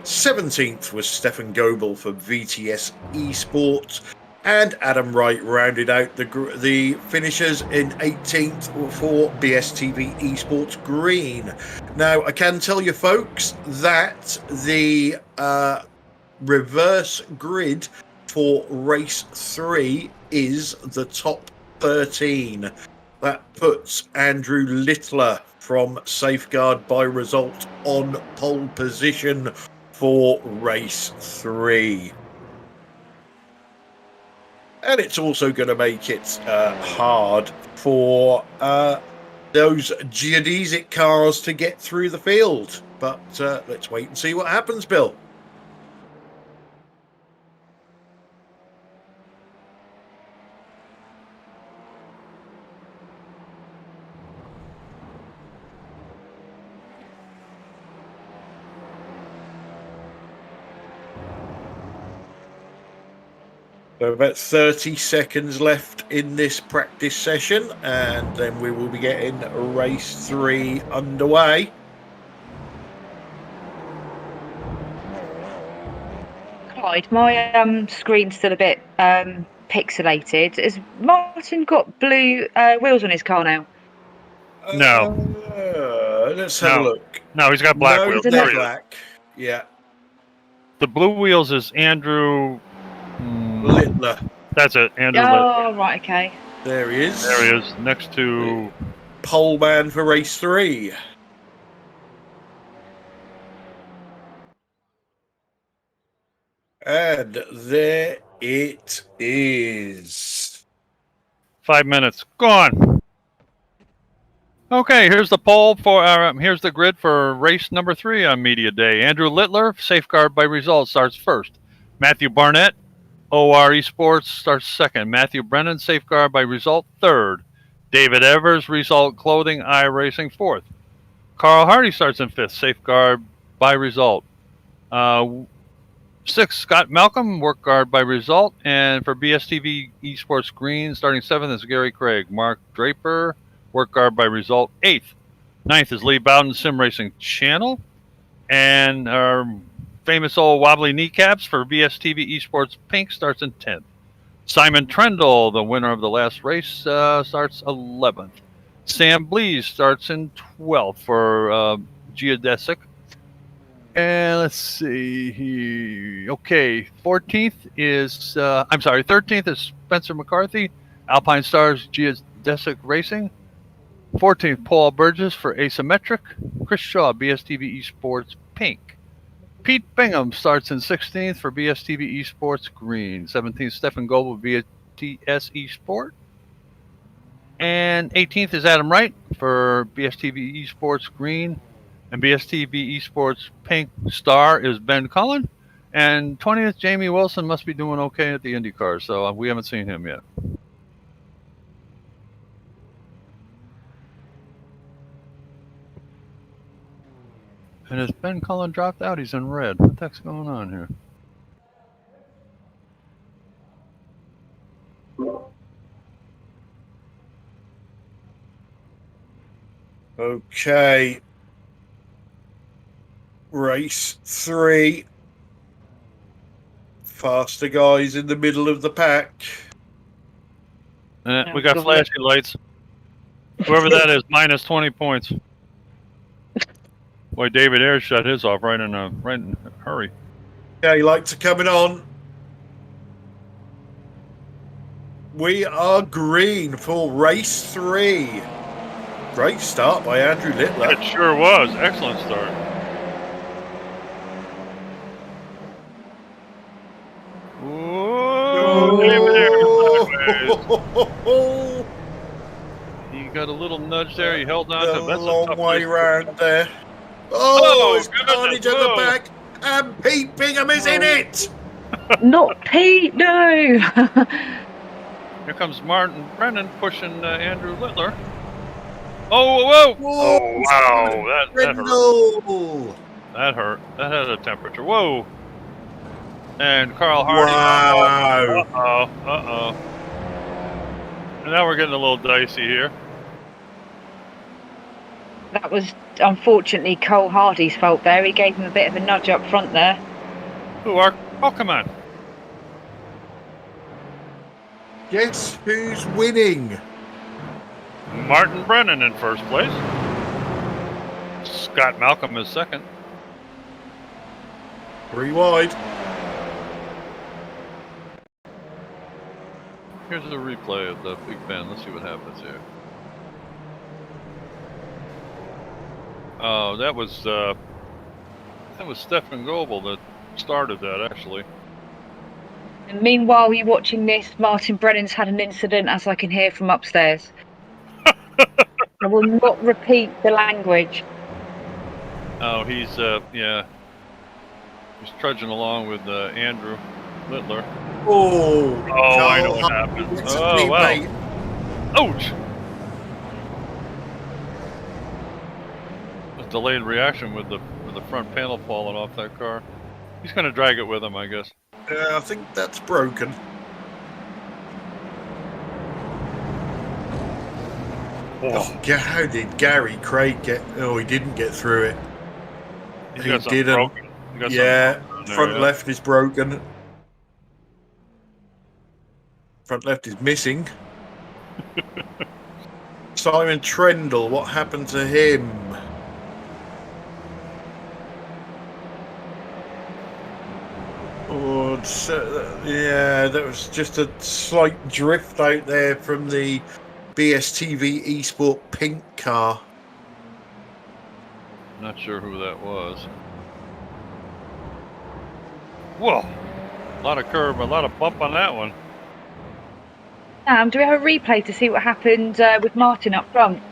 A: 17th was Stefan Goebel for VTS Esports. And Adam Wright rounded out the finishers in 18th for BSTV Esports Green. Now, I can tell you folks that the reverse grid for race 3 is the top 13. That puts Andrew Littler from Safeguard by Result on pole position for race 3. And it's also going to make it hard for those geodesic cars to get through the field. But let's wait and see what happens, Bill. So about 30 seconds left in this practice session, and then we will be getting race 3 underway.
D: Clyde, my screen's still a bit pixelated. Has Martin got blue wheels on his car now?
B: No.
A: Let's have a look.
B: No, he's got black
A: No,
B: wheels.
A: they're
B: There he is.
A: black. Yeah.
B: The blue wheels is Andrew
A: Littler.
B: That's it, Andrew Littler.
D: Oh, right, okay.
A: There he is.
B: There he is, next to
A: Pole man for race 3. And there it is.
B: 5 minutes. Gone. Okay, here's the poll for here's the grid for race number 3 on Media Day. Andrew Littler, safeguard by results, starts first. Matthew Barnett, OR Esports, starts second. Matthew Brennan, safeguard by result, third. David Evers, result clothing, iRacing, fourth. Carl Hardy starts in fifth, safeguard by result. Sixth, Scott Malcolm, work guard by result. And for BSTV Esports Green, starting seventh is Gary Craig. Mark Draper, work guard by result, eighth. Ninth is Lee Bowden, Sim Racing Channel. And our famous old wobbly kneecaps for BSTV Esports Pink starts in 10th. Simon Trendle, the winner of the last race, starts 11th. Sam Blees starts in 12th for Geodesic. And let's see. Okay, 13th is Spencer McCarthy, Alpine Stars Geodesic Racing. 14th, Paul Burgess for Asymmetric. Chris Shaw, BSTV Esports Pink. Pete Bingham starts in 16th for BSTV Esports Green. 17th, Stefan Goble, BTS Esport. And 18th is Adam Wright for BSTV Esports Green. And BSTV Esports Pink Star is Ben Cullen. And 20th, Jamie Wilson must be doing okay at the IndyCar, so we haven't seen him yet. And has Ben Cullen dropped out? He's in red. What the heck's going on here?
A: Okay. Race 3. Faster guys in the middle of the pack.
B: We got flashy lights. Whoever that is, minus 20 points. Boy, David Ayres shut his off right in a hurry.
A: Okay, lights are coming on. We are green for race 3. Great start by Andrew Littler.
B: It sure was. Excellent start. Whoa, David Ayres. He got a little nudge there. He held on to. That's a
A: long
B: tough
A: way
B: race.
A: round there. It's carnage at the back, and Pete Bingham is in it.
D: Not Pete, no.
B: Here comes Martin Brennan pushing Andrew Littler. Oh, whoa! Oh, wow! That hurt. That hurt. That had a temperature. Whoa! And Carl Hardy.
A: Wow!
B: Uh-oh. And now we're getting a little dicey here.
D: That was unfortunately Cole Hardy's fault there. He gave him a bit of a nudge up front there.
B: Oh, come on.
A: Guess who's winning?
B: Martin Brennan in first place. Scott Malcolm is second.
A: 3 wide.
B: Here's the replay of the Big Ben. Let's see what happens here. Oh, that was Stefan Goble that started that, actually.
D: And meanwhile, you're watching this, Martin Brennan's had an incident, as I can hear from upstairs. I will not repeat the language.
B: Oh, he's trudging along with Andrew Littler.
A: Oh,
B: I know what happened. Oh, wow. Ouch! A delayed reaction with the front panel falling off that car. He's going to drag it with him, I guess.
A: I think that's broken. Oh, how did Gary Craig get? Oh, he didn't get through it.
B: He's
A: He
B: got something
A: didn't.
B: broken. He's got
A: Yeah,
B: something broken there,
A: front
B: yeah.
A: left is broken. Front left is missing. Simon Trendle, what happened to him? Oh, yeah, that was just a slight drift out there from the BSTV eSport pink car.
B: Not sure who that was. Whoa! A lot of curve, a lot of bump on that one.
D: Do we have a replay to see what happened with Martin up front?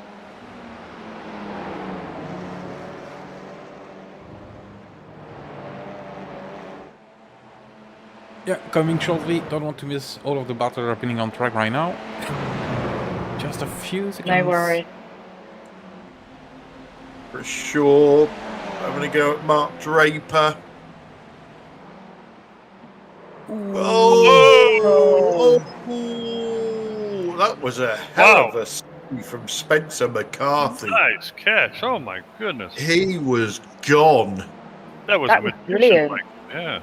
C: Yeah, coming shortly. Don't want to miss all of the battles happening on track right now. Just a few seconds.
D: No worries.
A: For sure. I'm going to go at Mark Draper. Oh, that was a hell of a save from Spencer McCarthy.
B: Nice catch. Oh my goodness.
A: He was gone.
B: That was
D: brilliant.
B: Yeah.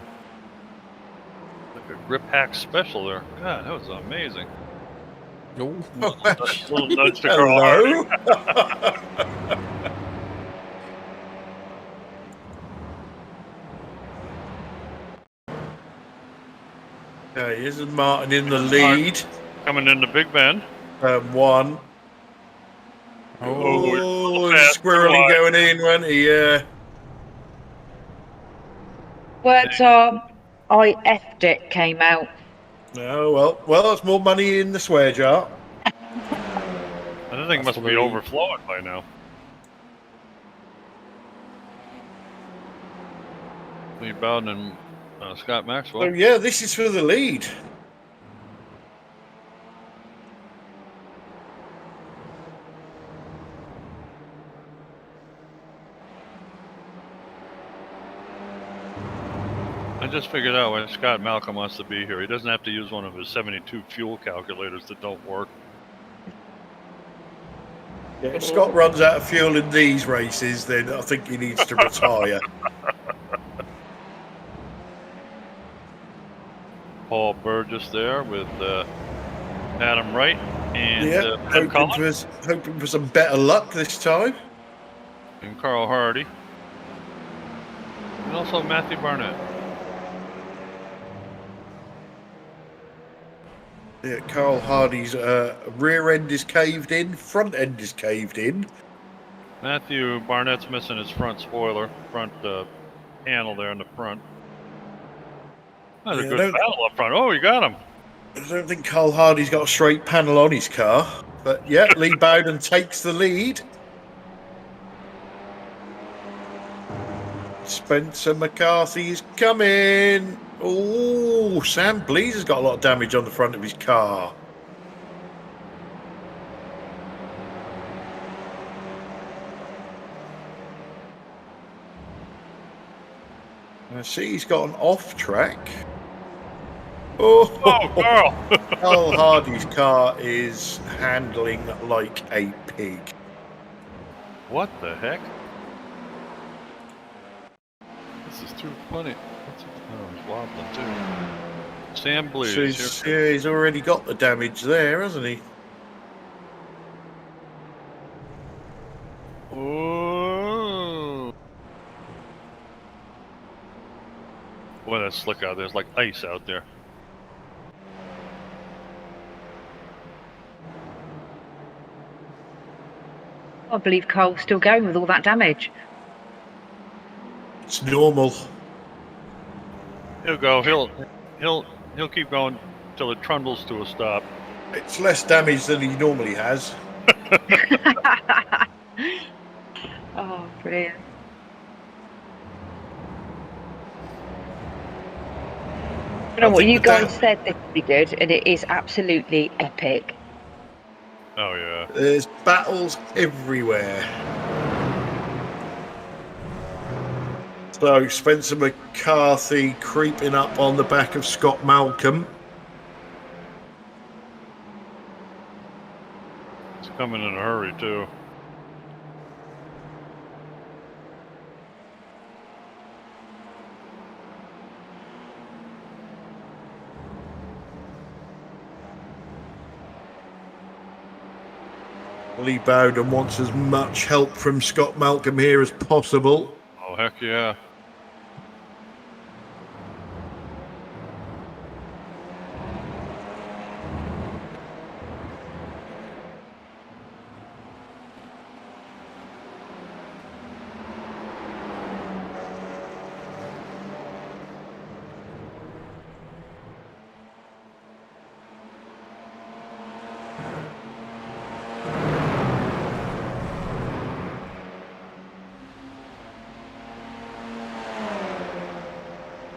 B: Like a grip hack special there. God, that was amazing.
C: No.
B: Little nudge to Carl
A: Hello. Okay, here's Martin in the lead.
B: Coming into Big Bend.
A: One. Oh, squirrely going in, wasn't he? Yeah.
D: Words are, I effed it came out.
A: Oh, well, that's more money in the swear jar.
B: That thing must be overflowing by now. Lee Bowden and Scott Maxwell.
A: Oh, yeah, this is for the lead.
B: I just figured out why Scott Malcolm wants to be here. He doesn't have to use one of his 72 fuel calculators that don't work.
A: Yeah, if Scott runs out of fuel in these races, then I think he needs to retire.
B: Paul Burgess there with Adam Wright and Ben Collins.
A: hoping for some better luck this time.
B: And Carl Hardy. And also Matthew Barnett.
A: Yeah, Carl Hardy's rear end is caved in, front end is caved in.
B: Matthew Barnett's missing his front spoiler, front panel there in the front. That's a good battle up front. Oh, you got him.
A: I don't think Carl Hardy's got a straight panel on his car. But yeah, Lee Bowden takes the lead. Spencer McCarthy is coming. Oh, Sam Blees has got a lot of damage on the front of his car. I see he's got an off track. Oh,
B: Carl!
A: Carl Hardy's car is handling like a pig.
B: What the heck? This is too funny. Oh, he's wobbling too. Sam Blees.
A: So he's already got the damage there, hasn't he?
B: Oh. Boy, that's slick out there. There's like ice out there.
D: I believe Carl's still going with all that damage.
A: It's normal.
B: He'll go. He'll keep going till it trundles to a stop.
A: It's less damage than he normally has.
D: Oh, brilliant. I don't know what you guys said this would be good, and it is absolutely epic.
B: Oh, yeah.
A: There's battles everywhere. So Spencer McCarthy creeping up on the back of Scott Malcolm.
B: It's coming in a hurry, too.
A: Lee Bowden wants as much help from Scott Malcolm here as possible.
B: Oh, heck yeah.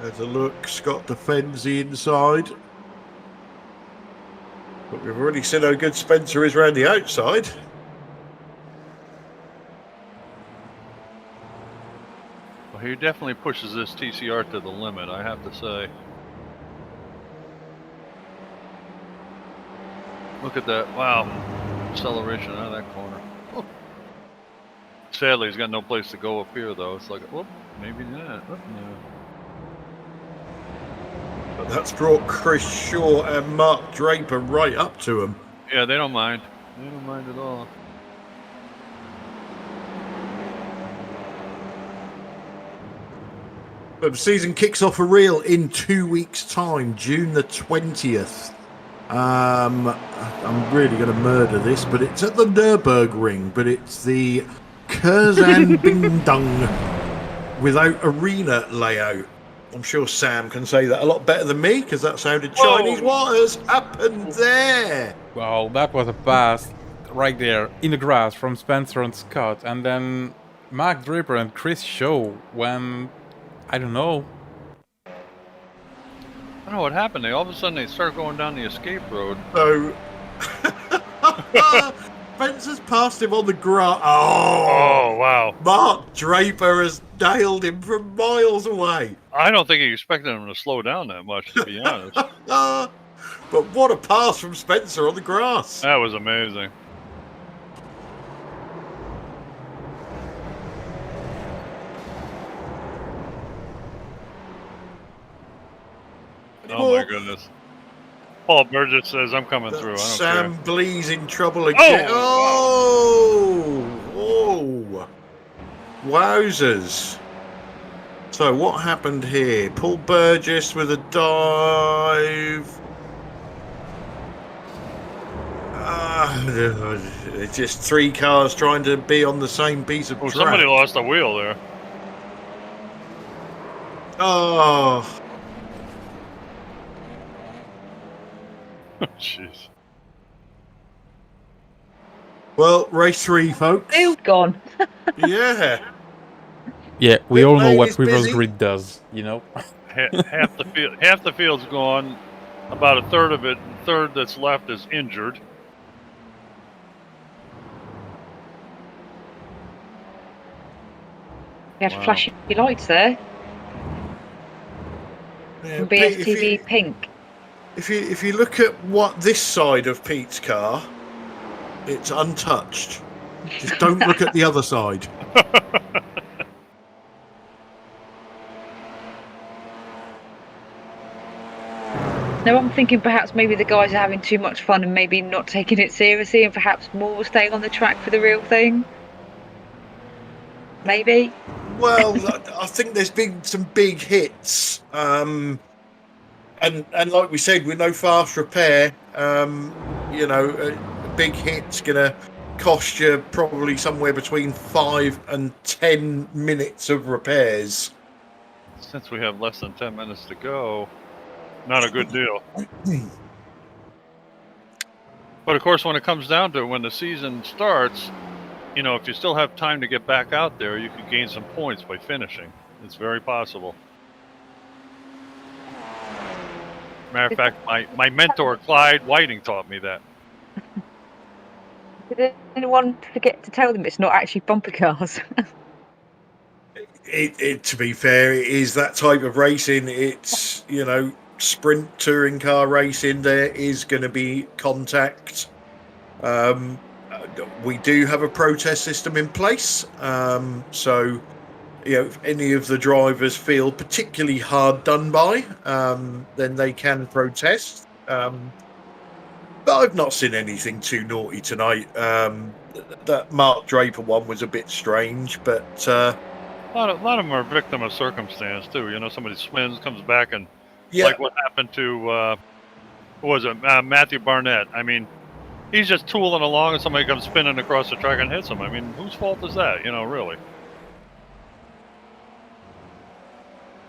A: There's a look. Scott defends the inside. But we've already seen how good Spencer is around the outside.
B: Well, he definitely pushes this TCR to the limit, I have to say. Look at that. Wow. Acceleration out of that corner. Oh. Sadly, he's got no place to go up here, though. It's like, whoop, maybe not. Oh, no.
A: But that's brought Chris Shaw and Mark Draper right up to him.
B: Yeah, they don't mind. They don't mind at all.
A: But the season kicks off for real in 2 weeks' time, June the 20th. I'm really going to murder this, but it's at the Nürburgring, but it's the Kurzanbindung without arena layout. I'm sure Sam can say that a lot better than me, because that sounded Chinese waters up and there.
C: Well, that was a pass right there in the grass from Spencer and Scott, and then Mark Draper and Chris Shaw when, I don't know.
B: I don't know what happened. All of a sudden, they start going down the escape road.
A: So, Spencer's passed him on the grass. Oh,
B: wow.
A: Mark Draper has nailed him from miles away.
B: I don't think he expected him to slow down that much, to be honest.
A: But what a pass from Spencer on the grass.
B: That was amazing. Oh my goodness. Paul Burgess says, I'm coming through. I don't
A: Sam
B: care.
A: Blee's in trouble again. Oh! Wowzers. So what happened here? Paul Burgess with a dive. It's just three cars trying to be on the same piece of track.
B: Somebody lost a wheel there.
A: Oh.
B: Jeez.
A: Well, race 3, folks.
D: Field gone.
A: Yeah.
C: Yeah, we all know
A: lane
C: what
A: is
C: reverse
A: busy.
C: grid does, you know?
B: Half the field's gone. About a third of it, the third that's left is injured.
D: You had flashy lights there.
A: Yeah,
D: From
A: Pete,
D: BSTV Pink.
A: if you look at what this side of Pete's car, it's untouched. Just don't look at the other side.
D: No, I'm thinking perhaps maybe the guys are having too much fun and maybe not taking it seriously, and perhaps more will stay on the track for the real thing. Maybe.
A: Well, I think there's been some big hits, and like we said, with no fast repair, you know, a big hit's gonna cost you probably somewhere between 5 and 10 minutes of repairs.
B: Since we have less than 10 minutes to go, not a good deal. But of course, when it comes down to it, when the season starts, you know, if you still have time to get back out there, you could gain some points by finishing. It's very possible. Matter of fact, my mentor, Clyde Whiting, taught me that.
D: Did anyone forget to tell them it's not actually bumper cars?
A: To be fair, it is that type of racing. It's, you know, sprint touring car racing. There is going to be contact. we do have a protest system in place. So, if any of the drivers feel particularly hard done by, then they can protest. But I've not seen anything too naughty tonight. That Mark Draper one was a bit strange, but
B: a lot of them are victim of circumstance too. Somebody swims, comes back, and
A: yeah,
B: like what happened to who was it? Matthew Barnett. I mean, he's just tooling along, and somebody comes spinning across the track and hits him. I mean, whose fault is that? Really.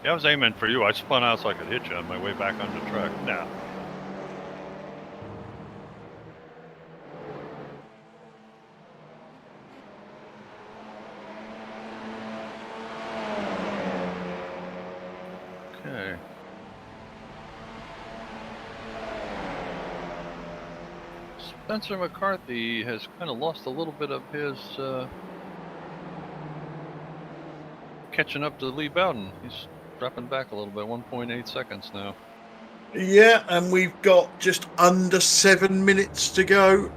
B: Yeah, I was aiming for you. I spun out so I could hit you on my way back on the track. Nah. Okay. Spencer McCarthy has kind of lost a little bit of his catching up to Lee Bowden. He's dropping back a little bit, 1.8 seconds now.
A: Yeah, and we've got just under 7 minutes to go.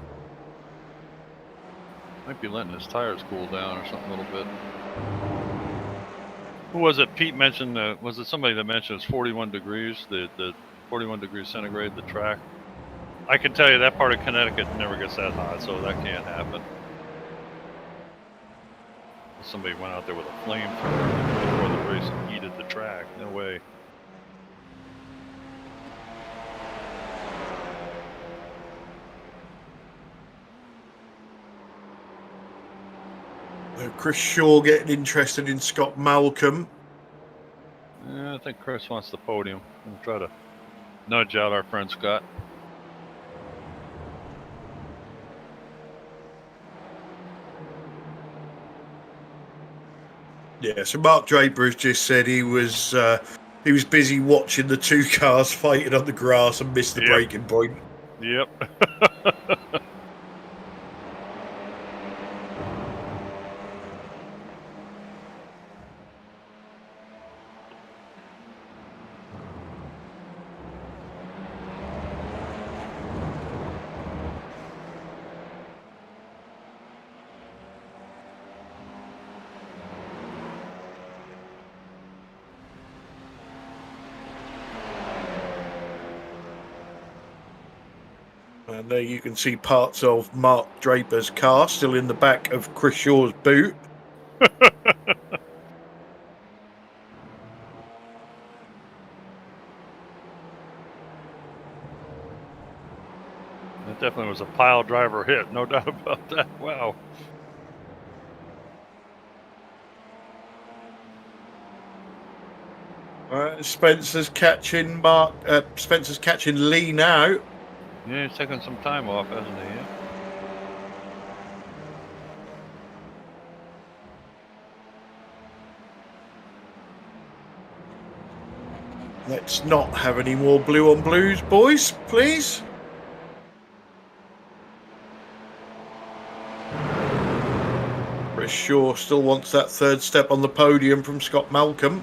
B: Might be letting his tires cool down or something a little bit. Who was it? Pete mentioned, was it somebody that mentioned it's 41 degrees, the 41 degrees centigrade, the track? I can tell you that part of Connecticut never gets that hot, so that can't happen. Somebody went out there with a flamethrower before the race and heated the track. No way.
A: Chris Shaw getting interested in Scott Malcolm.
B: I think Chris wants the podium. We'll try to nudge out our friend Scott.
A: Yeah, so Mark Draper has just said he was busy watching the two cars fighting on the grass and missed the braking point.
B: Yep.
A: And there you can see parts of Mark Draper's car still in the back of Chris Shaw's boot.
B: That definitely was a pile driver hit, no doubt about that. Wow.
A: Spencer's catching Lee now.
B: Yeah, he's taking some time off, hasn't he? Yeah.
A: Let's not have any more blue on blues, boys, please. Chris Shaw still wants that third step on the podium from Scott Malcolm.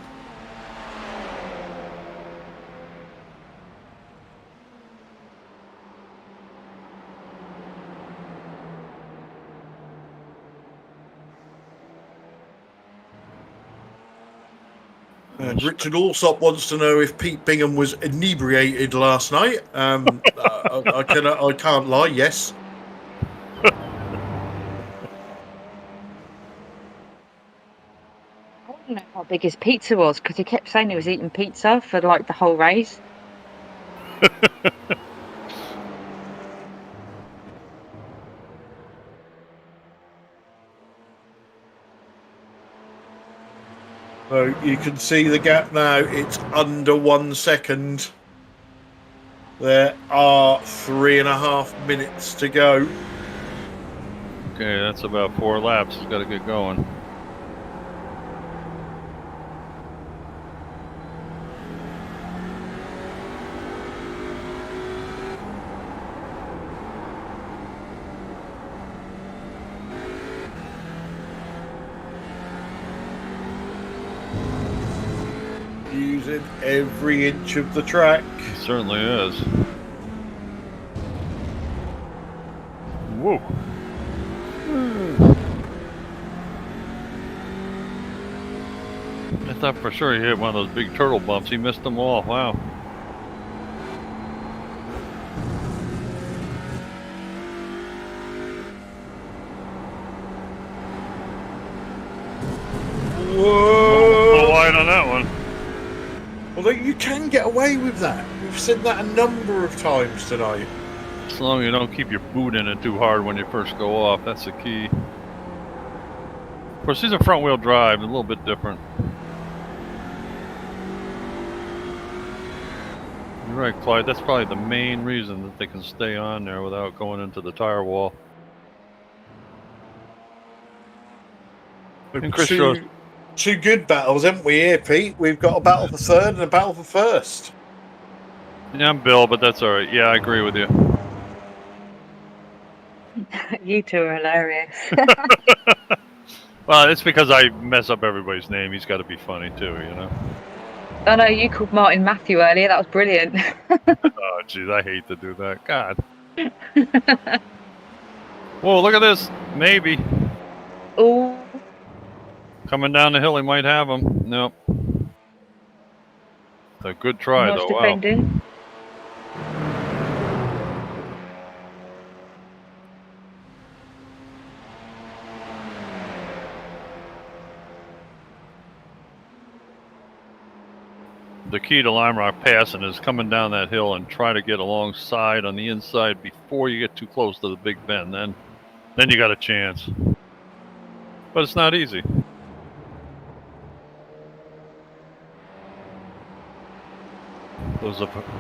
A: And Richard Alsop wants to know if Pete Bingham was inebriated last night. I can't lie, yes.
D: I don't know how big his pizza was because he kept saying he was eating pizza for like the whole race.
A: So you can see the gap now. It's under 1 second. There are 3.5 minutes to go.
B: Okay, that's about 4 laps. He's got to get going.
A: Using every inch of the track.
B: He certainly is. Whoa. I thought for sure he hit one of those big turtle bumps. He missed them all. Wow.
A: Whoa!
B: Wide on that one.
A: Although you can get away with that. We've said that a number of times tonight.
B: As long as you don't keep your boot in it too hard when you first go off. That's the key. Of course, these are front-wheel drive. A little bit different. You're right, Clyde. That's probably the main reason that they can stay on there without going into the tire wall. And Chris shows.
A: Two good battles, haven't we here, Pete? We've got a battle for third and a battle for first.
B: Yeah, I'm Bill, but that's all right. Yeah, I agree with you.
D: You two are hilarious.
B: Well, it's because I mess up everybody's name. He's got to be funny too, you know.
D: I know you called Martin Matthew earlier. That was brilliant.
B: Oh, jeez, I hate to do that. God. Whoa, look at this. Maybe.
D: Oh,
B: Coming down the hill, he might have him. Nope. A good try,
D: nice
B: though.
D: defending.
B: Wow. The key to Lime Rock passing is coming down that hill and try to get alongside on the inside before you get too close to the big bend. Then you got a chance. But it's not easy.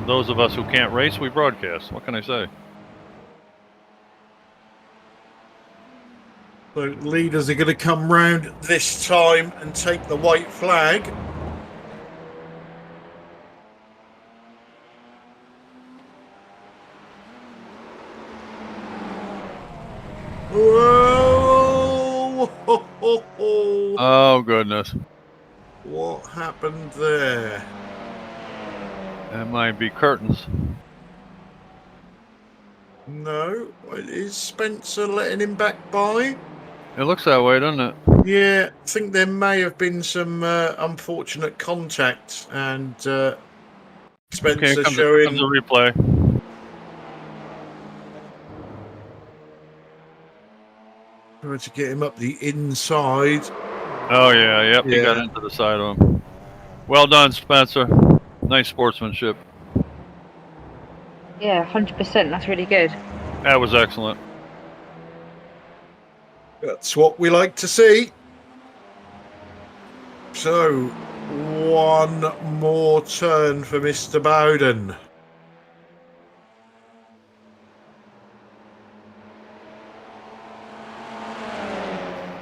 B: Those of us who can't race, we broadcast. What can I say?
A: So leaders are going to come round this time and take the white flag. Whoa!
B: Oh, goodness.
A: What happened there?
B: That might be curtains.
A: No, is Spencer letting him back by?
B: It looks that way, doesn't it?
A: Yeah, I think there may have been some unfortunate contact, and Spencer
B: Okay, comes
A: showing.
B: the replay.
A: Trying to get him up the inside.
B: Oh, yeah, yep, he got
A: Yeah.
B: into the side of him. Well done, Spencer. Nice sportsmanship.
D: Yeah, 100%. That's really good.
B: That was excellent.
A: That's what we like to see. So, one more turn for Mr. Bowden.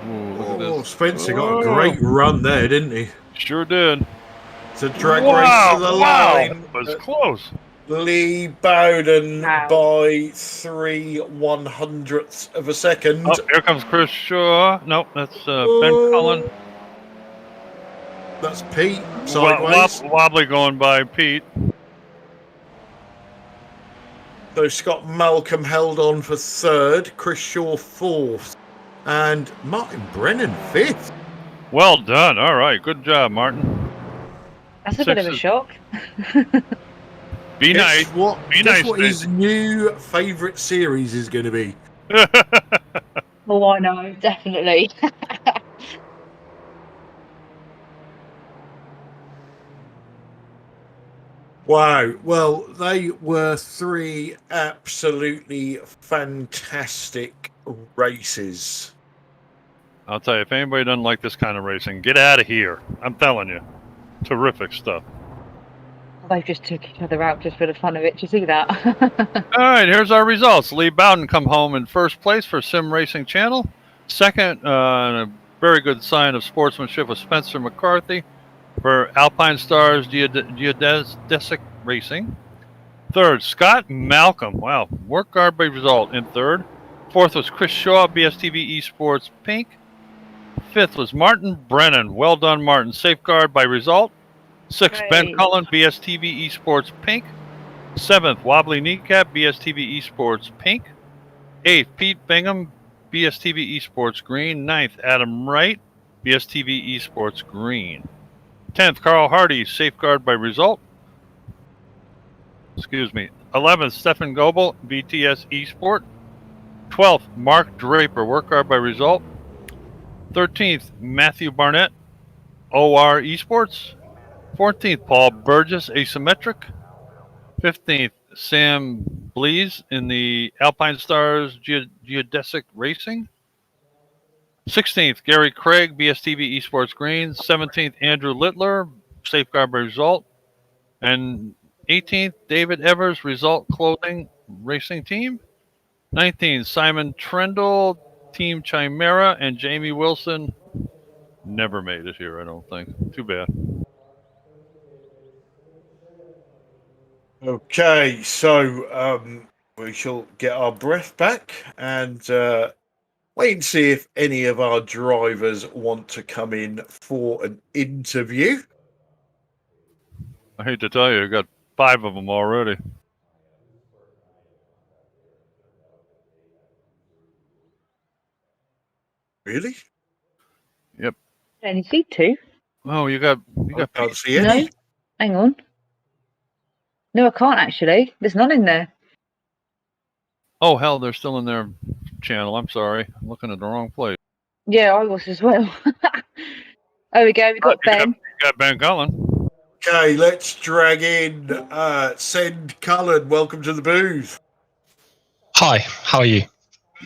B: Ooh, look at
A: Oh,
B: this.
A: Spencer got a great run there, didn't he?
B: Sure did.
A: It's a drag race to the line.
B: That was close.
A: Lee Bowden
D: Wow.
A: by 3/100ths of a second.
B: Oh, here comes Chris Shaw. Nope, that's Ben
A: Oh,
B: Cullen.
A: That's Pete, sideways.
B: Wobbly going by Pete.
A: So Scott Malcolm held on for third, Chris Shaw fourth, and Martin Brennan fifth.
B: Well done. All right, good job, Martin.
D: That's a bit of a
B: Sixes.
D: shock.
B: Be
A: Guess
B: nice.
A: what?
B: Be
A: Guess
B: nice,
A: what his new favourite series is going to be?
D: Oh, I know, definitely.
A: Wow. Well, they were three absolutely fantastic races.
B: I'll tell you, if anybody doesn't like this kind of racing, get out of here. I'm telling you. Terrific stuff.
D: They just took each other out just for the fun of it. Do you see that?
B: All right, here's our results. Lee Bowden come home in first place for Sim Racing Channel. Second, a very good sign of sportsmanship with Spencer McCarthy for Alpine Stars Geodesic Racing. Third, Scott Malcolm. Wow, work hard by result in third. Fourth was Chris Shaw, BSTV Esports Pink. Fifth was Martin Brennan. Well done, Martin. Safeguard by result. Sixth, Ben
D: Great.
B: Cullen, BSTV Esports Pink. Seventh, Wobbly Kneecap, BSTV Esports Pink. Eighth, Pete Bingham, BSTV Esports Green. 9th, Adam Wright, BSTV Esports Green. 10th, Carl Hardy, Safeguard by Result. Excuse me. 11th, Stefan Goebel, BTS Esport. 12th, Mark Draper, Work Hard by Result. 13th, Matthew Barnett, OR Esports. 14th, Paul Burgess, Asymmetric. 15th, Sam Blees in the Alpine Stars Geodesic Racing. 16th, Gary Craig, BSTV Esports Green. 17th, Andrew Littler, Safeguard by Result. And 18th, David Evers, Result Clothing Racing Team. 19th, Simon Trendle, Team Chimera. And Jamie Wilson never made it here, I don't think. Too bad.
A: Okay, so we shall get our breath back and wait and see if any of our drivers want to come in for an interview.
B: I hate to tell you, I got 5 of them already.
A: Really?
B: Yep.
D: I only see 2.
B: Oh, you got
A: I can't see any.
D: No, hang on. No, I can't actually. There's none in there.
B: Oh, hell, they're still in their channel. I'm sorry. I'm looking at the wrong place.
D: Yeah, I was as well. There we go. We got Ben.
B: You got Ben Cullen.
A: Okay, let's drag in Send Cullen. Welcome to the booth.
F: Hi, how are you?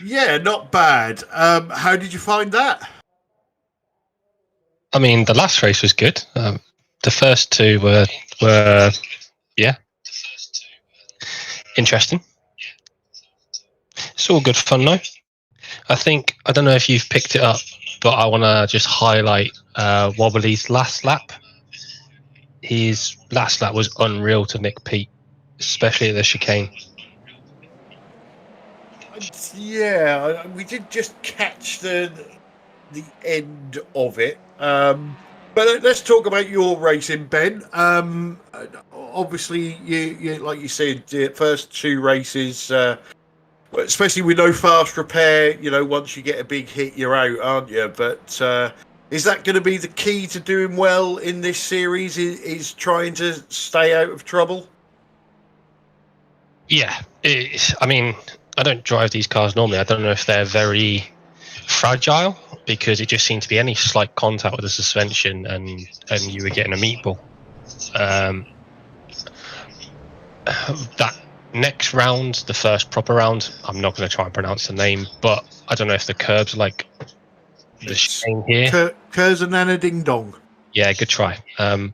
A: Yeah, not bad. How did you find that?
F: I mean, the last race was good. The first 2 were yeah, interesting. It's all good fun though. I don't know if you've picked it up, but I want to just highlight Wobbly's last lap. His last lap was unreal to Nick Pete, especially at the chicane.
A: Yeah, we did just catch the end of it. But let's talk about your racing, Ben. Obviously, you like you said, the first 2 races, especially with no fast repair, once you get a big hit, you're out, aren't you? But is that going to be the key to doing well in this series? Is trying to stay out of trouble?
F: Yeah, I mean, I don't drive these cars normally. I don't know if they're very fragile, because it just seemed to be any slight contact with the suspension and you were getting a meatball. That next round, the first proper round, I'm not going to try and pronounce the name, but I don't know if the curbs like the chicane here.
A: Curzanana Ding Dong.
F: Yeah, good try. I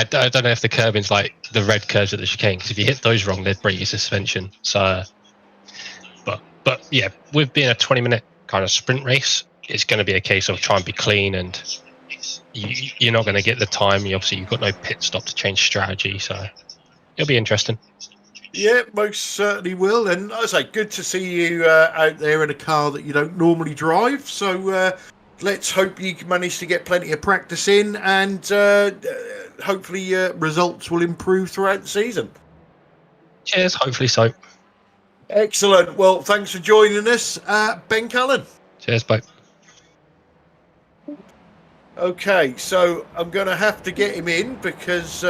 F: don't know if the curbing's like the red curves at the chicane, because if you hit those wrong, they'd break your suspension. So, but yeah, with being a 20-minute kind of sprint race, it's going to be a case of try and be clean, and you're not going to get the time. You've got no pit stop to change strategy, so it'll be interesting.
A: Yeah, most certainly will. And as I say, good to see you out there in a car that you don't normally drive. So let's hope you can manage to get plenty of practice in, and hopefully results will improve throughout the season.
F: Cheers, hopefully so.
A: Excellent. Well, thanks for joining us, Ben Cullen.
F: Cheers, bye.
A: Okay, so I'm going to have to get him in because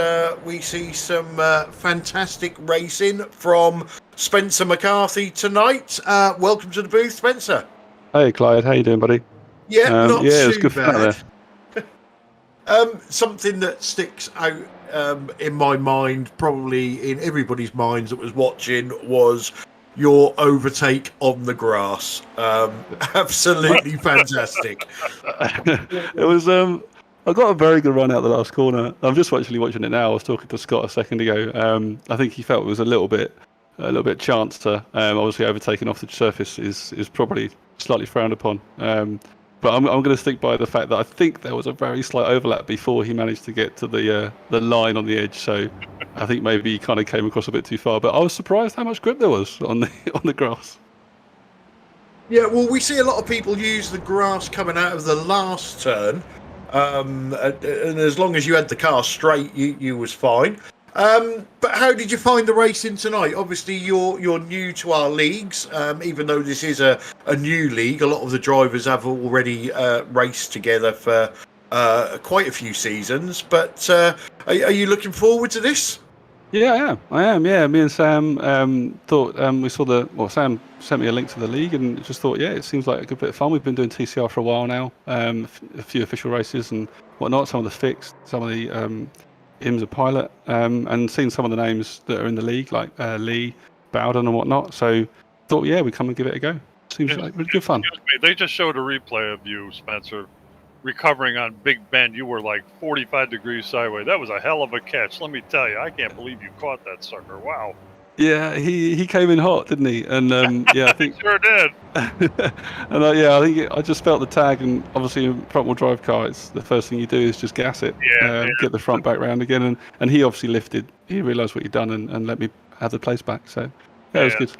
A: we see some fantastic racing from Spencer McCarthy tonight. Welcome to the booth, Spencer.
G: Hey, Clyde. How you doing, buddy?
A: Yeah, not
G: yeah, it was
A: too
G: good fun
A: bad.
G: there.
A: Something that sticks out in my mind, probably in everybody's minds that was watching, was your overtake on the grass. Absolutely fantastic.
G: It was. I got a very good run out the last corner. I'm just actually watching it now. I was talking to Scott a second ago. I think he felt it was a little bit chancer. Obviously, overtaking off the surface is probably slightly frowned upon. But I'm going to stick by the fact that I think there was a very slight overlap before he managed to get to the line on the edge. So I think maybe he kind of came across a bit too far. But I was surprised how much grip there was on the grass.
A: Yeah, well, we see a lot of people use the grass coming out of the last turn, and as long as you had the car straight, you was fine. But how did you find the racing tonight? Obviously, you're new to our leagues. Even though this is a new league, a lot of the drivers have already raced together for quite a few seasons. But are you looking forward to this?
G: Yeah, I am. Yeah, me and Sam thought we saw Sam sent me a link to the league and just thought, yeah, it seems like a good bit of fun. We've been doing TCR for a while now, a few official races and whatnot. Some of the fixed, some of the IMS a pilot, and seen some of the names that are in the league, like Lee, Bowden, and whatnot. So thought, yeah, we come and give it a go. Seems like really good fun.
B: Excuse me, they just showed a replay of you, Spencer, recovering on Big Bend. You were like 45 degrees sideways. That was a hell of a catch. Let me tell you, I can't believe you caught that sucker. Wow.
G: Yeah, he came in hot, didn't he? And yeah, I think
B: sure did.
G: and I think I just felt the tag, and obviously in front-wheel drive car, it's the first thing you do is just gas it, get the front back round again, and he obviously lifted. He realised what he'd done and let me have the place back. So yeah, it was good.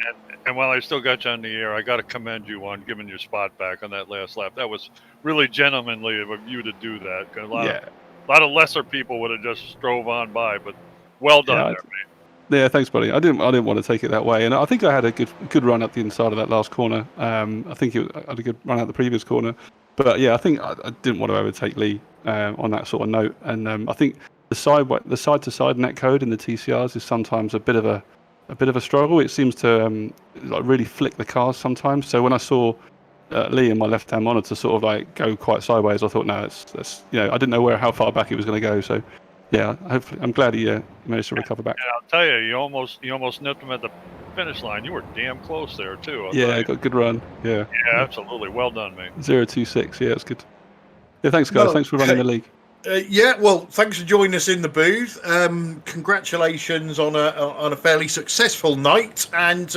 B: And while I still got you on the air, I got to commend you on giving your spot back on that last lap. That was really gentlemanly of you to do that. A lot of lesser people would have just drove on by, but well done there, mate.
G: Yeah, thanks, buddy. I didn't want to take it that way, and I think I had a good run up the inside of that last corner. I think I had a good run out the previous corner, but yeah, I think I didn't want to overtake Lee on that sort of note. And I think the side to side net code in the TCRs is sometimes a bit of a struggle. It seems to like really flick the cars sometimes. So when I saw Lee in my left hand monitor sort of like go quite sideways, I thought, no, that's I didn't know how far back he was going to go. So. Yeah, hopefully, I'm glad he managed to recover back.
B: Yeah, I'll tell you, you almost nipped him at the finish line. You were damn close there too.
G: I got a good run. Yeah.
B: Yeah, absolutely. Well done, mate.
G: 0.26. Yeah, it's good. Yeah, thanks, guys. Thanks for running the league.
A: Well, thanks for joining us in the booth. Congratulations on a fairly successful night, and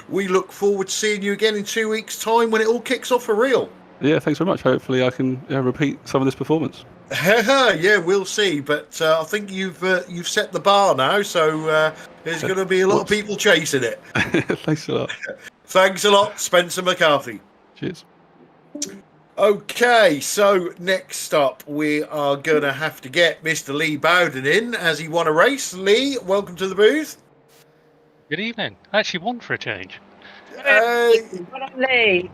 A: we look forward to seeing you again in 2 weeks' time when it all kicks off for real.
G: Yeah, thanks very much. Hopefully, I can repeat some of this performance.
A: Yeah, we'll see. But I think you've set the bar now, so there's going to be a lot of people chasing it.
G: Thanks a lot.
A: Thanks a lot, Spencer McCarthy.
G: Cheers.
A: Okay, so next up we are going to have to get Mr. Lee Bowden in as he won a race. Lee, welcome to the booth.
H: Good evening. I actually won for a change.
D: Lee.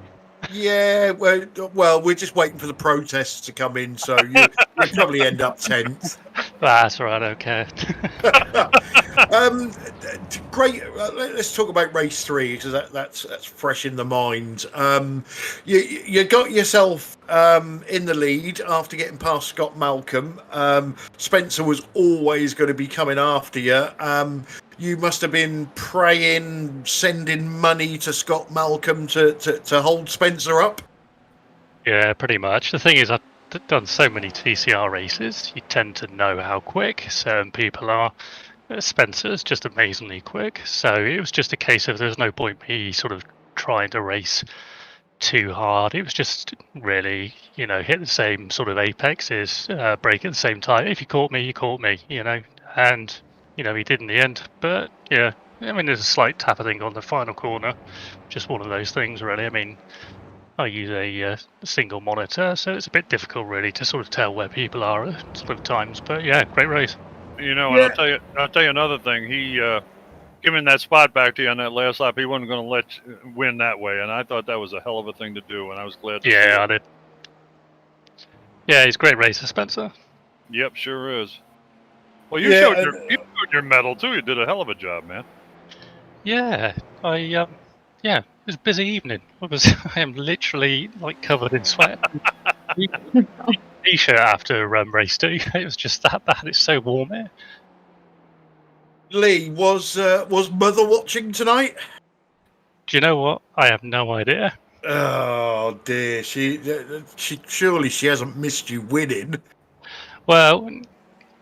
A: Yeah, well, we're just waiting for the protests to come in, so you'll probably end up 10th.
H: That's all right, okay.
A: Great. Let's talk about race 3 because that's fresh in the mind. You got yourself in the lead after getting past Scott Malcolm. Spencer was always going to be coming after you. You must have been praying, sending money to Scott Malcolm to hold Spencer up.
H: Yeah, pretty much. The thing is, I've done so many TCR races, you tend to know how quick certain people are. Spencer's just amazingly quick, so it was just a case of there's no point me sort of trying to race too hard. It was just really, hit the same sort of apexes, break at the same time. If you caught me, you caught me, and he did in the end. But yeah, I mean, there's a slight tapping on the final corner, just one of those things, really. I mean, I use a single monitor, so it's a bit difficult, really, to sort of tell where people are at sort of times. But yeah, great race.
B: And I'll tell you another thing. He giving that spot back to you on that last lap, he wasn't going to let you win that way, and I thought that was a hell of a thing to do, and I was glad to see it.
H: I did. Yeah, he's a great racer, Spencer.
B: Yep, sure is. Well, you showed your medal too. You did a hell of a job, man.
H: Yeah, it was a busy evening. I am literally like covered in sweat. T-shirt after race 2. It was just that bad. It's so warm here.
A: Lee, was Mother watching tonight?
H: Do you know what? I have no idea.
A: Oh dear, she surely she hasn't missed you winning.
H: Well,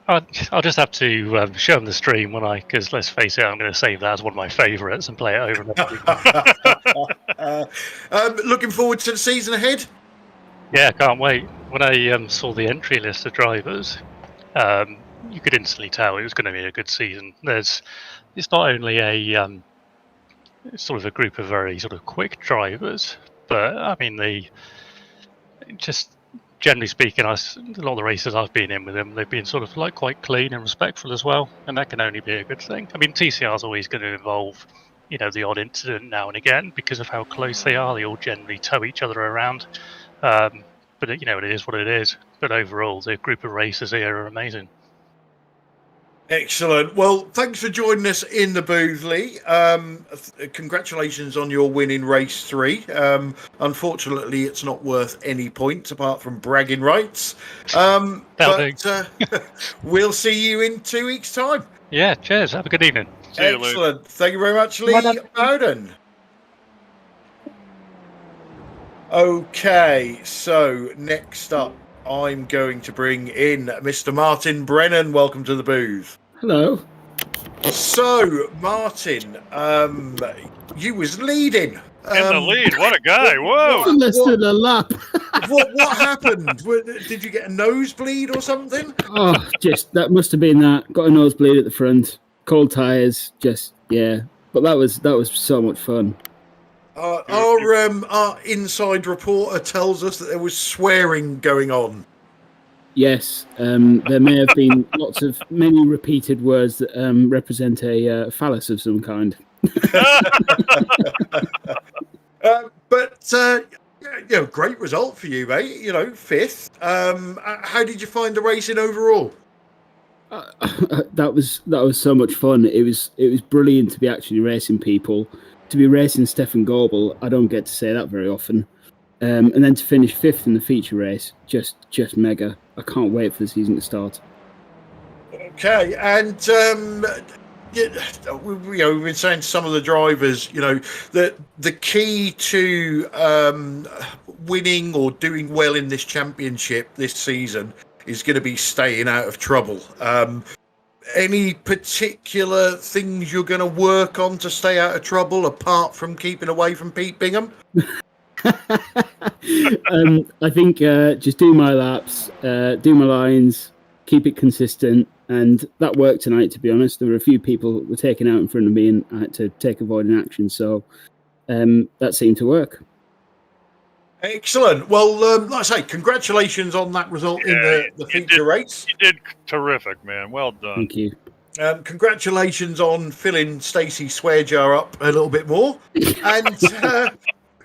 H: I'll just have to show them the stream because let's face it, I'm going to save that as one of my favourites and play it over and over.
A: Looking forward to the season ahead?
H: Yeah, I can't wait. When I saw the entry list of drivers, you could instantly tell it was going to be a good season. It's not only a sort of a group of very sort of quick drivers, but I mean generally speaking, a lot of the races I've been in with them, they've been sort of like quite clean and respectful as well, and that can only be a good thing. I mean, TCR is always going to involve, the odd incident now and again because of how close they are. They all generally tow each other around, but it is what it is. But overall, the group of racers here are amazing.
A: Excellent. Well, thanks for joining us in the booth, Lee. Congratulations on your win in race 3. Unfortunately, it's not worth any points apart from bragging rights. But we'll see you in 2 weeks' time.
H: Yeah, cheers. Have a good evening.
B: See you, Lee.
A: Excellent. Thank you very much, Lee Bowden. Okay, so next up, I'm going to bring in Mr. Martin Brennan. Welcome to the booth.
I: Hello.
A: So, Martin, you was leading.
B: In the lead. What a guy. Whoa.
I: Less than a lap.
A: What happened? Did you get a nosebleed or something?
I: Oh, that must have been that. Got a nosebleed at the front. Cold tyres. Yeah. But that was so much fun.
A: Our inside reporter tells us that there was swearing going on.
I: Yes, there may have been many repeated words that represent a phallus of some kind.
A: Great result for you, mate. 5th. How did you find the racing overall?
I: That was so much fun. It was brilliant to be actually racing people. To be racing Stefan Goebel, I don't get to say that very often. And then to finish 5th in the feature race, just mega. I can't wait for the season to start.
A: Okay, and we've been saying to some of the drivers, that the key to winning or doing well in this championship this season is going to be staying out of trouble. Any particular things you're going to work on to stay out of trouble apart from keeping away from Pete Bingham?
I: I think just do my laps, do my lines, keep it consistent, and that worked tonight. To be honest, there were a few people that were taken out in front of me, and I had to take avoiding action. So that seemed to work.
A: Excellent. Well, like I say, congratulations on that result in the feature race.
B: You did terrific, man. Well done.
I: Thank you.
A: Congratulations on filling Stacey Swearjar up a little bit more, and.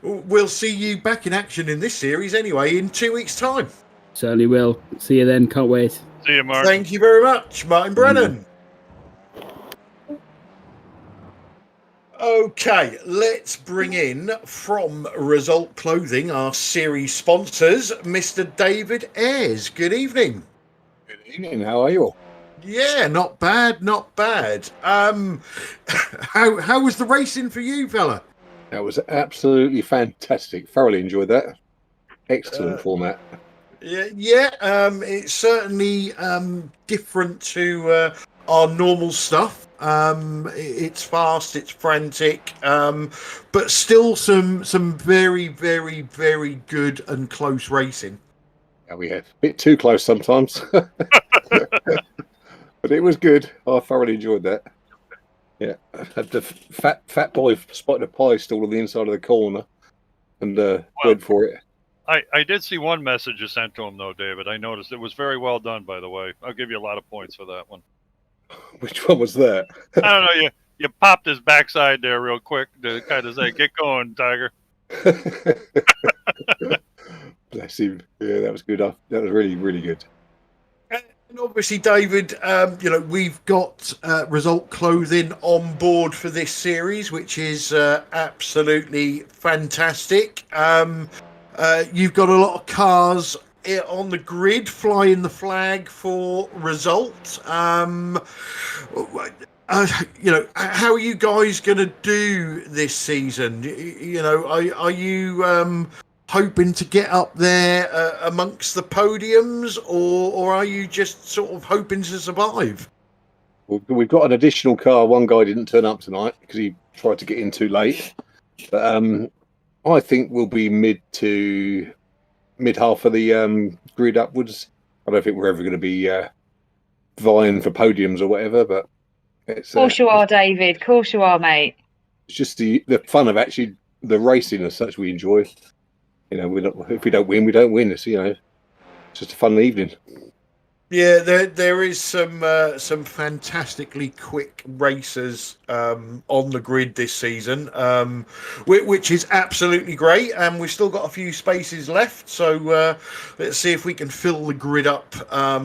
A: We'll see you back in action in this series anyway in 2 weeks' time.
I: Certainly will. See you then. Can't wait.
B: See you, Martin.
A: Thank you very much, Martin Brennan. Okay, let's bring in from Result Clothing, our series sponsors, Mr. David Ayres. Good evening.
J: Good evening. How are you all?
A: Yeah, not bad, not bad. How was the racing for you, fella?
J: That was absolutely fantastic. Thoroughly enjoyed that. Excellent format.
A: Yeah. It's certainly different to our normal stuff. It's fast, it's frantic, but still some very, very, very good and close racing.
J: Yeah, we had a bit too close sometimes, but it was good. I thoroughly enjoyed that. Yeah, I had the fat boy spotted a pie stall on the inside of the corner and went for it.
B: I did see one message you sent to him, though, David. I noticed it was very well done, by the way. I'll give you a lot of points for that one.
J: Which one was that?
B: I don't know. You popped his backside there real quick to kind of say, get going, Tiger.
J: Bless him. Yeah, that was good. That was really, really good.
A: And obviously, David, we've got Result Clothing on board for this series, which is absolutely fantastic. You've got a lot of cars on the grid flying the flag for Result. How are you guys going to do this season? Are you hoping to get up there amongst the podiums, or are you just sort of hoping to survive?
J: We've got an additional car. One guy didn't turn up tonight because he tried to get in too late. But I think we'll be mid half of the grid upwards. I don't think we're ever going to be vying for podiums or whatever. But it's,
D: of course you are, David. Of course you are, mate.
J: It's just the fun of actually the racing as such we enjoy. If we don't win, we don't win. It's, just a fun evening.
A: Yeah, there is some fantastically quick racers on the grid this season, which is absolutely great, and we've still got a few spaces left. So let's see if we can fill the grid up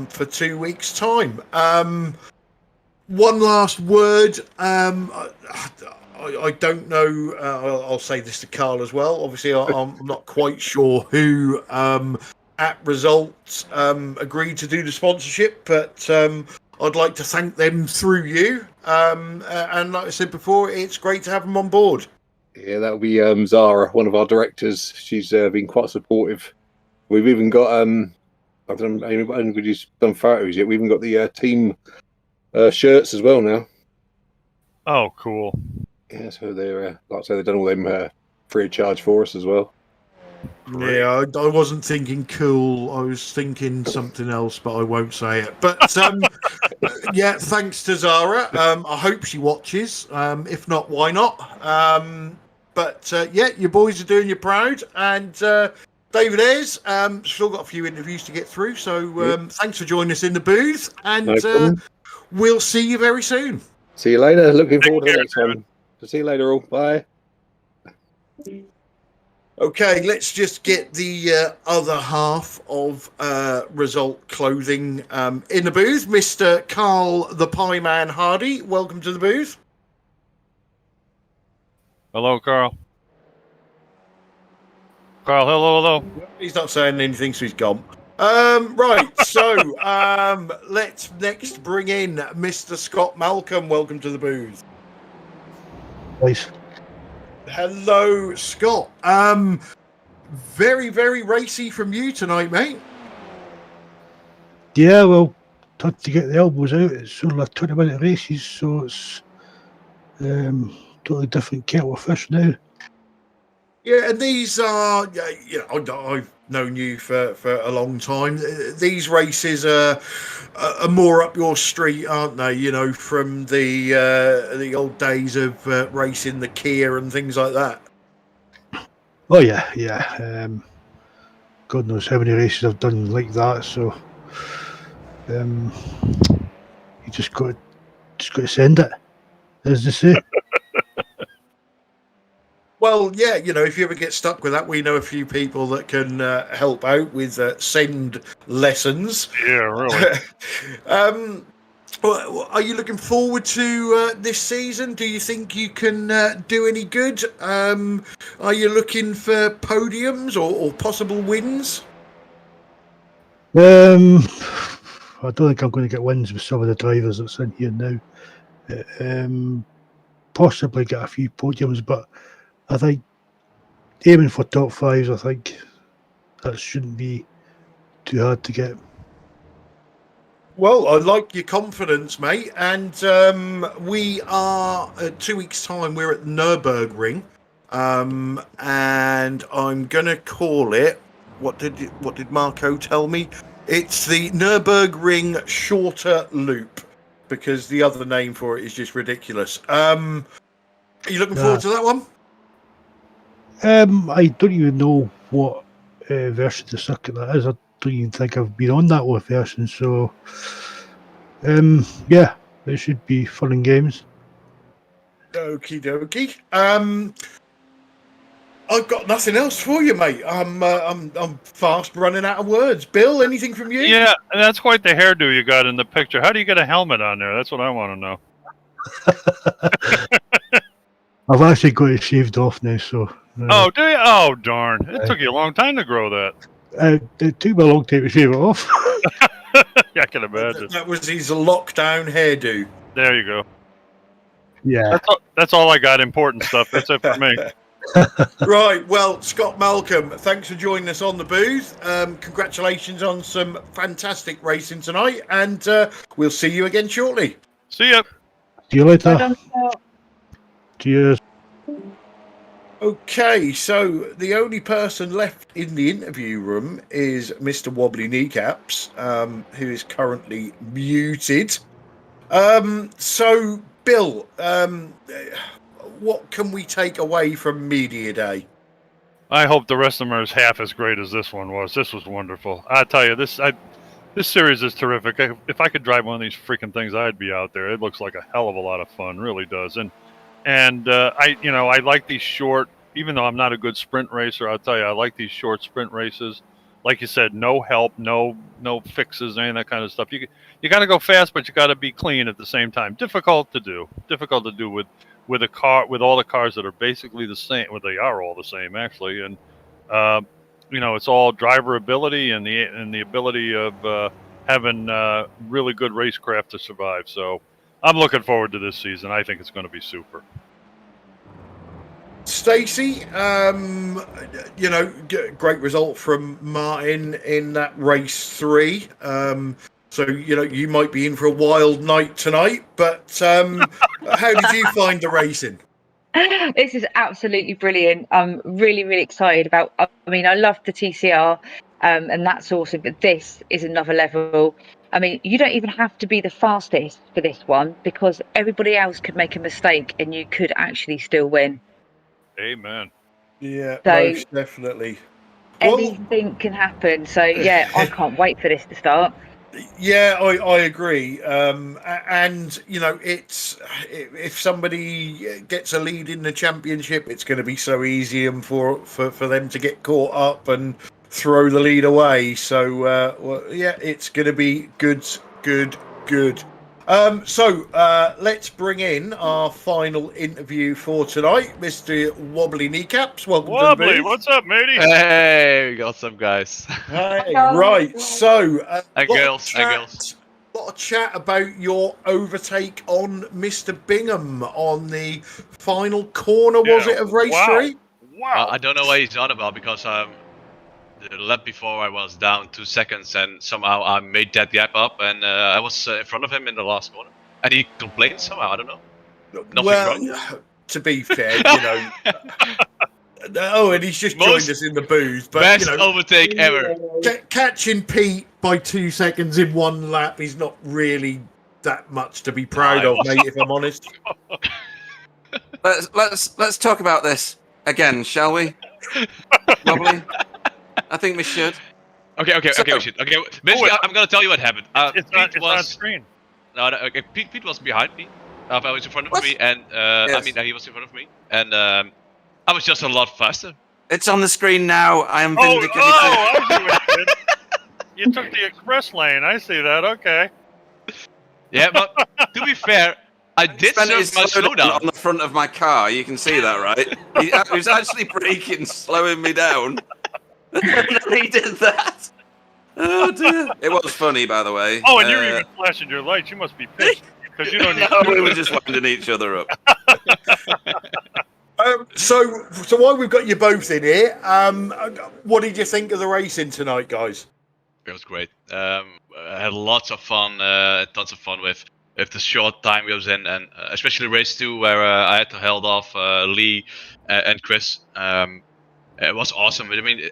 A: for 2 weeks' time. One last word. I don't know. I'll say this to Carl as well. Obviously, I'm not quite sure who. At Results agreed to do the sponsorship, but I'd like to thank them through you. And like I said before, it's great to have them on board.
J: Yeah, that'll be Zara, one of our directors. She's been quite supportive. We've even got I don't know if anybody's done photos yet. We've even got the team shirts as well now.
B: Oh, cool.
J: Yeah, so they're like I say, they've done all them free of charge for us as well.
B: Great.
A: Yeah, I wasn't thinking cool. I was thinking something else, but I won't say it. But yeah, thanks to Zara. I hope she watches. If not, why not? But yeah, your boys are doing you proud. And David Ayres, still got a few interviews to get through. So thanks for joining us in the booth. And we'll see you very soon.
J: See you later. Looking forward to the next one. See you later, all. Bye.
A: Okay, let's just get the other half of Result Clothing in the booth. Mr. Carl the Pie Man Hardy, welcome to the booth.
B: Hello, Carl. Carl, hello.
A: He's not saying anything, so he's gone. Right, so let's next bring in Mr. Scott Malcolm. Welcome to the booth.
K: Nice.
A: Hello, Scott. Very, very racy from you tonight, mate.
K: Yeah, well, had to get the elbows out. It's only like 20-minute races, so it's totally different kettle of fish now.
A: Yeah, and these are, I've known you for a long time. These races are more up your street, aren't they? You know, from the old days of racing the Kia and things like that.
K: Oh yeah. God knows how many races I've done like that. So you just got to send it, as they say.
A: Well, yeah, you know, if you ever get stuck with that, we know a few people that can help out with send lessons.
B: Yeah, really.
A: Are you looking forward to this season? Do you think you can do any good? Are you looking for podiums or possible wins?
K: I don't think I'm going to get wins with some of the drivers that's in here now. Possibly get a few podiums, but I think aiming for top fives, I think that shouldn't be too hard to get.
A: Well, I like your confidence, mate. And we are 2 weeks' time. We're at the Nürburgring, and I'm gonna call it. What did Marco tell me? It's the Nürburgring Shorter Loop, because the other name for it is just ridiculous. Are you looking forward to that one?
K: I don't even know what version of the circuit that is. I don't even think I've been on that one version. So, yeah, it should be fun and games.
A: Okie dokie. I've got nothing else for you, mate. I'm fast running out of words. Bill, anything from you?
B: Yeah, and that's quite the hairdo you got in the picture. How do you get a helmet on there? That's what I want to know.
K: I've actually got it shaved off now, so.
B: Oh, do you? Oh, darn. It took you a long time to grow that.
K: It took me a long time to shave it off.
B: Yeah, I can imagine.
A: That was his lockdown hairdo.
B: There you go.
K: Yeah.
B: That's all I got, important stuff. That's it for me.
A: Right, well, Scott Malcolm, thanks for joining us on the booth. Congratulations on some fantastic racing tonight, and we'll see you again shortly.
B: See ya.
K: See you later.
D: Well done, Scott.
K: Cheers.
A: Okay, so the only person left in the interview room is Mr. Wobbly Kneecaps, who is currently muted. So, Bill, what can we take away from Media Day?
B: I hope the rest of them are as half as great as this one was. This was wonderful. I tell you, this series is terrific. If I could drive one of these freaking things, I'd be out there. It looks like a hell of a lot of fun, really does. And I like these short. Even though I'm not a good sprint racer, I'll tell you, I like these short sprint races. Like you said, no help, no fixes, any of that kind of stuff. You got to go fast, but you got to be clean at the same time. Difficult to do with a car, with all the cars that are basically the same. Well, they are all the same actually, and it's all driver ability and the ability of having really good racecraft to survive. So I'm looking forward to this season. I think it's going to be super.
A: Stacey, great result from Martin in that race 3. So, you might be in for a wild night tonight, but how did you find the racing?
D: This is absolutely brilliant. I'm really, really excited about. I mean, I love the TCR, and that's awesome. But this is another level. I mean, you don't even have to be the fastest for this one because everybody else could make a mistake and you could actually still win.
B: Amen.
A: Yeah,
D: so,
A: most definitely.
D: Anything can happen. So yeah, I can't wait for this to start.
A: Yeah, I agree. And it's if somebody gets a lead in the championship, it's going to be so easy and for them to get caught up and throw the lead away. So it's going to be good. So let's bring in our final interview for tonight, Mr. Wobbly Kneecaps. Welcome to the booth.
B: What's up, matey?
L: Hey, what's up, guys?
A: Hey, right. So,
L: Hi, girls.
A: A lot of chat about your overtake on Mr. Bingham on the final corner, was it, of race 3?
B: Wow.
L: I don't know what he's on about because the lap before I was down 2 seconds and somehow I made that gap up and I was in front of him in the last corner. And he complained somehow, I don't know. Nothing wrong.
A: To be fair, and he's just joined us in the booth. But,
L: best overtake ever.
A: Catching Pete by 2 seconds in one lap is not really that much to be proud of, mate, if I'm honest.
E: Let's talk about this again, shall we? Lovely. I think we should.
L: Okay, we should. Okay, basically, I'm gonna tell you what happened.
B: It's on screen.
L: No, okay, Pete was behind me. I was in front of me, and yes. He was in front of me, and I was just a lot faster.
E: It's on the screen now. I am vindicated.
B: I see what you did. You took the express lane. I see that. Okay.
L: Yeah, but to be fair, I did serve my slowdown
E: on the front of my car. You can see that, right? He was actually braking, slowing me down. And then he did that. Oh dear! It was funny, by the way.
B: Oh, and you're even flashing your lights. You must be pissed because you don't.
E: We were just winding each other up.
A: So while we've got you both in here, what did you think of the racing tonight, guys?
L: It was great. I had lots of fun, tons of fun with the short time we was in, and especially race 2 where I had to held off Lee and Chris. It was awesome. I mean,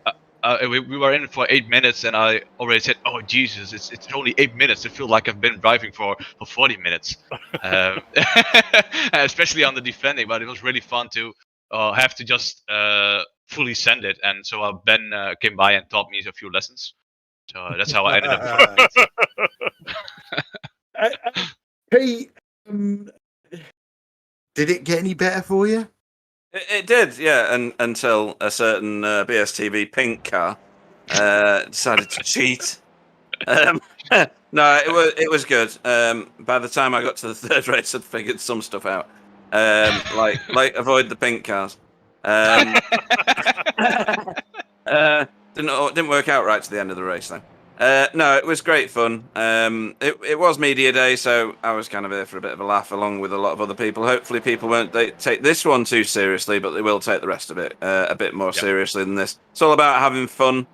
L: we were in for 8 minutes, and I already said, "Oh Jesus, it's only 8 minutes. I feel like I've been driving for 40 minutes." Especially on the defending, but it was really fun to have to just fully send it. And so Ben came by and taught me a few lessons. So that's how I ended up.
A: Pete, did it get any better for you?
E: It did, yeah, and until a certain BSTV pink car decided to cheat. No, it was good. By the time I got to the third race, I'd figured some stuff out. Like avoid the pink cars. Didn't work out right to the end of the race though. No, it was great fun. It was media day, so I was kind of there for a bit of a laugh along with a lot of other people. Hopefully people won't take this one too seriously, but they will take the rest of it a bit more seriously than this. It's all about having fun.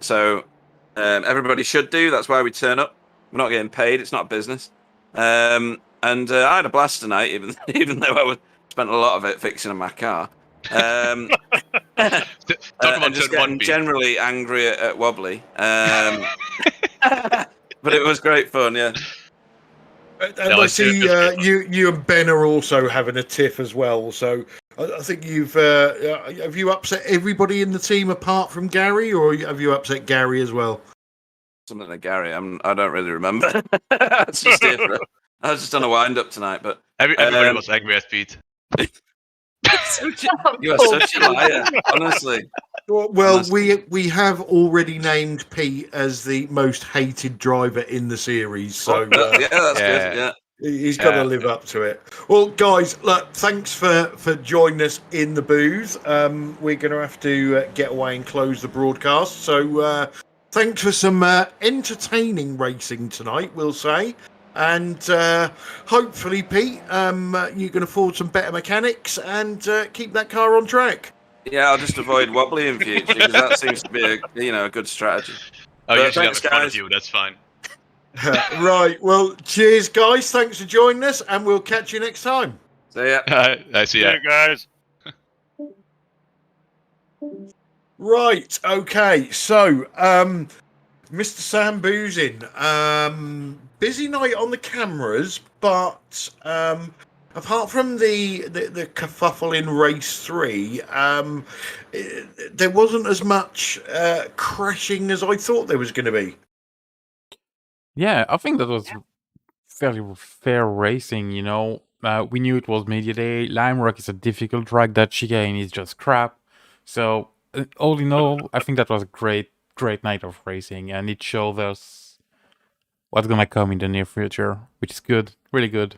E: So everybody should do. That's why we turn up. We're not getting paid. It's not business. And I had a blast tonight, even though I spent a lot of it fixing my car. And just getting generally angry at Wobbly. But it was great fun, yeah.
A: And I see you and Ben are also having a tiff as well. So I think you've have you upset everybody in the team apart from Gary, or have you upset Gary as well?
E: Something like Gary. I don't really remember. I was just on a wind up tonight, but
L: Everybody was angry at Pete.
E: You are such a liar, honestly.
A: Well, we have already named Pete as the most hated driver in the series, so
E: yeah, that's good. Yeah.
A: He's got to live up to it. Well, guys, look, thanks for joining us in the booth. We're going to have to get away and close the broadcast. So thanks for some entertaining racing tonight, we'll say. And hopefully, Pete, you can afford some better mechanics and keep that car on track.
E: Yeah, I'll just avoid wobbly in future because that seems to be a good strategy.
L: Oh, you
E: Thanks,
L: have in front of you. That's fine.
A: Right. Well, cheers, guys. Thanks for joining us, and we'll catch you next time.
E: See ya.
L: I see ya.
B: guys.
A: Right. Okay. So, Mr. Sam Boozin, busy night on the cameras, but apart from the kerfuffle in race 3, there wasn't as much crashing as I thought there was going to be.
C: Yeah, I think that was fairly fair racing, you know. We knew it was Media Day. Lime Rock is a difficult track. That chicane is just crap. So, all in all, I think that was a great night of racing, and it showed us what's gonna come in the near future, which is good, really good.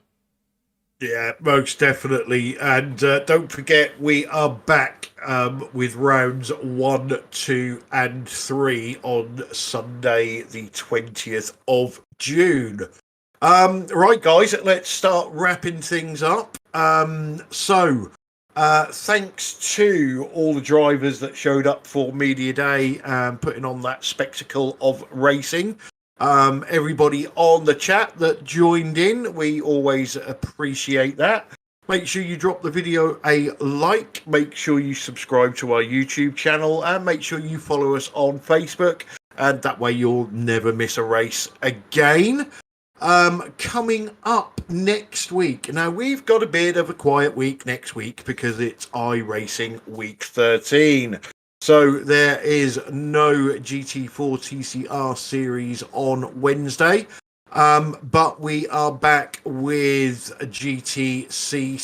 A: Yeah, most definitely. And don't forget, we are back with rounds 1, 2, and 3 on Sunday, the 20th of June. Right, guys, let's start wrapping things up. Thanks to all the drivers that showed up for Media Day and putting on that spectacle of racing. Everybody on the chat that joined in, we always appreciate that. Make sure you drop the video a like, make sure you subscribe to our YouTube channel, and make sure you follow us on Facebook, and that way you'll never miss a race again. Coming up next week. Now, we've got a bit of a quiet week next week because it's iRacing Week 13. So there is no GT4 TCR series on Wednesday, but we are back with GTCC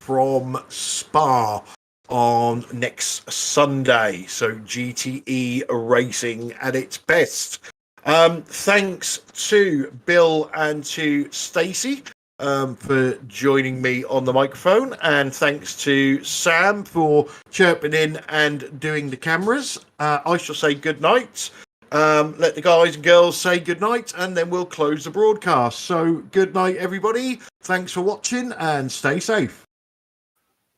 A: from Spa on next Sunday. So GTE racing at its best. Thanks to Bill and to Stacey for joining me on the microphone, and thanks to Sam for chirping in and doing the cameras. I shall say good night. Let the guys and girls say good night, and then we'll close the broadcast. So good night, everybody. Thanks for watching, and stay safe.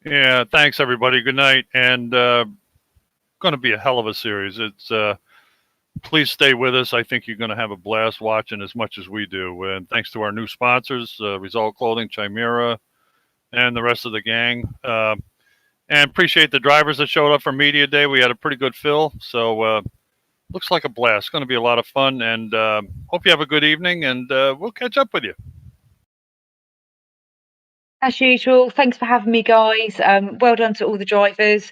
B: Yeah, thanks everybody. Good night, and going to be a hell of a series. It's please stay with us. I think you're going to have a blast watching as much as we do. And thanks to our new sponsors, Result Clothing, Chimera, and the rest of the gang. And appreciate the drivers that showed up for Media Day. We had a pretty good fill. So looks like a blast. It's going to be a lot of fun. And hope you have a good evening. And we'll catch up with you.
D: As usual, thanks for having me, guys. Well done to all the drivers.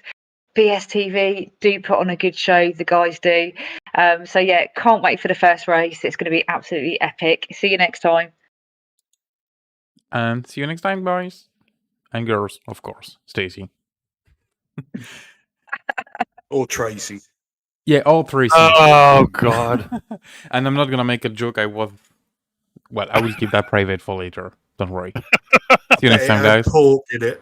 D: BSTV do put on a good show, the guys do. So yeah, can't wait for the first race. It's going to be absolutely epic. See you next time.
C: And see you next time, guys. And girls, of course. Stacey.
A: Or Tracy.
C: Yeah, all three.
B: Oh, God.
C: And I'm not going to make a joke. I will keep that private for later. Don't worry. See you next time, guys.
A: Pork in it.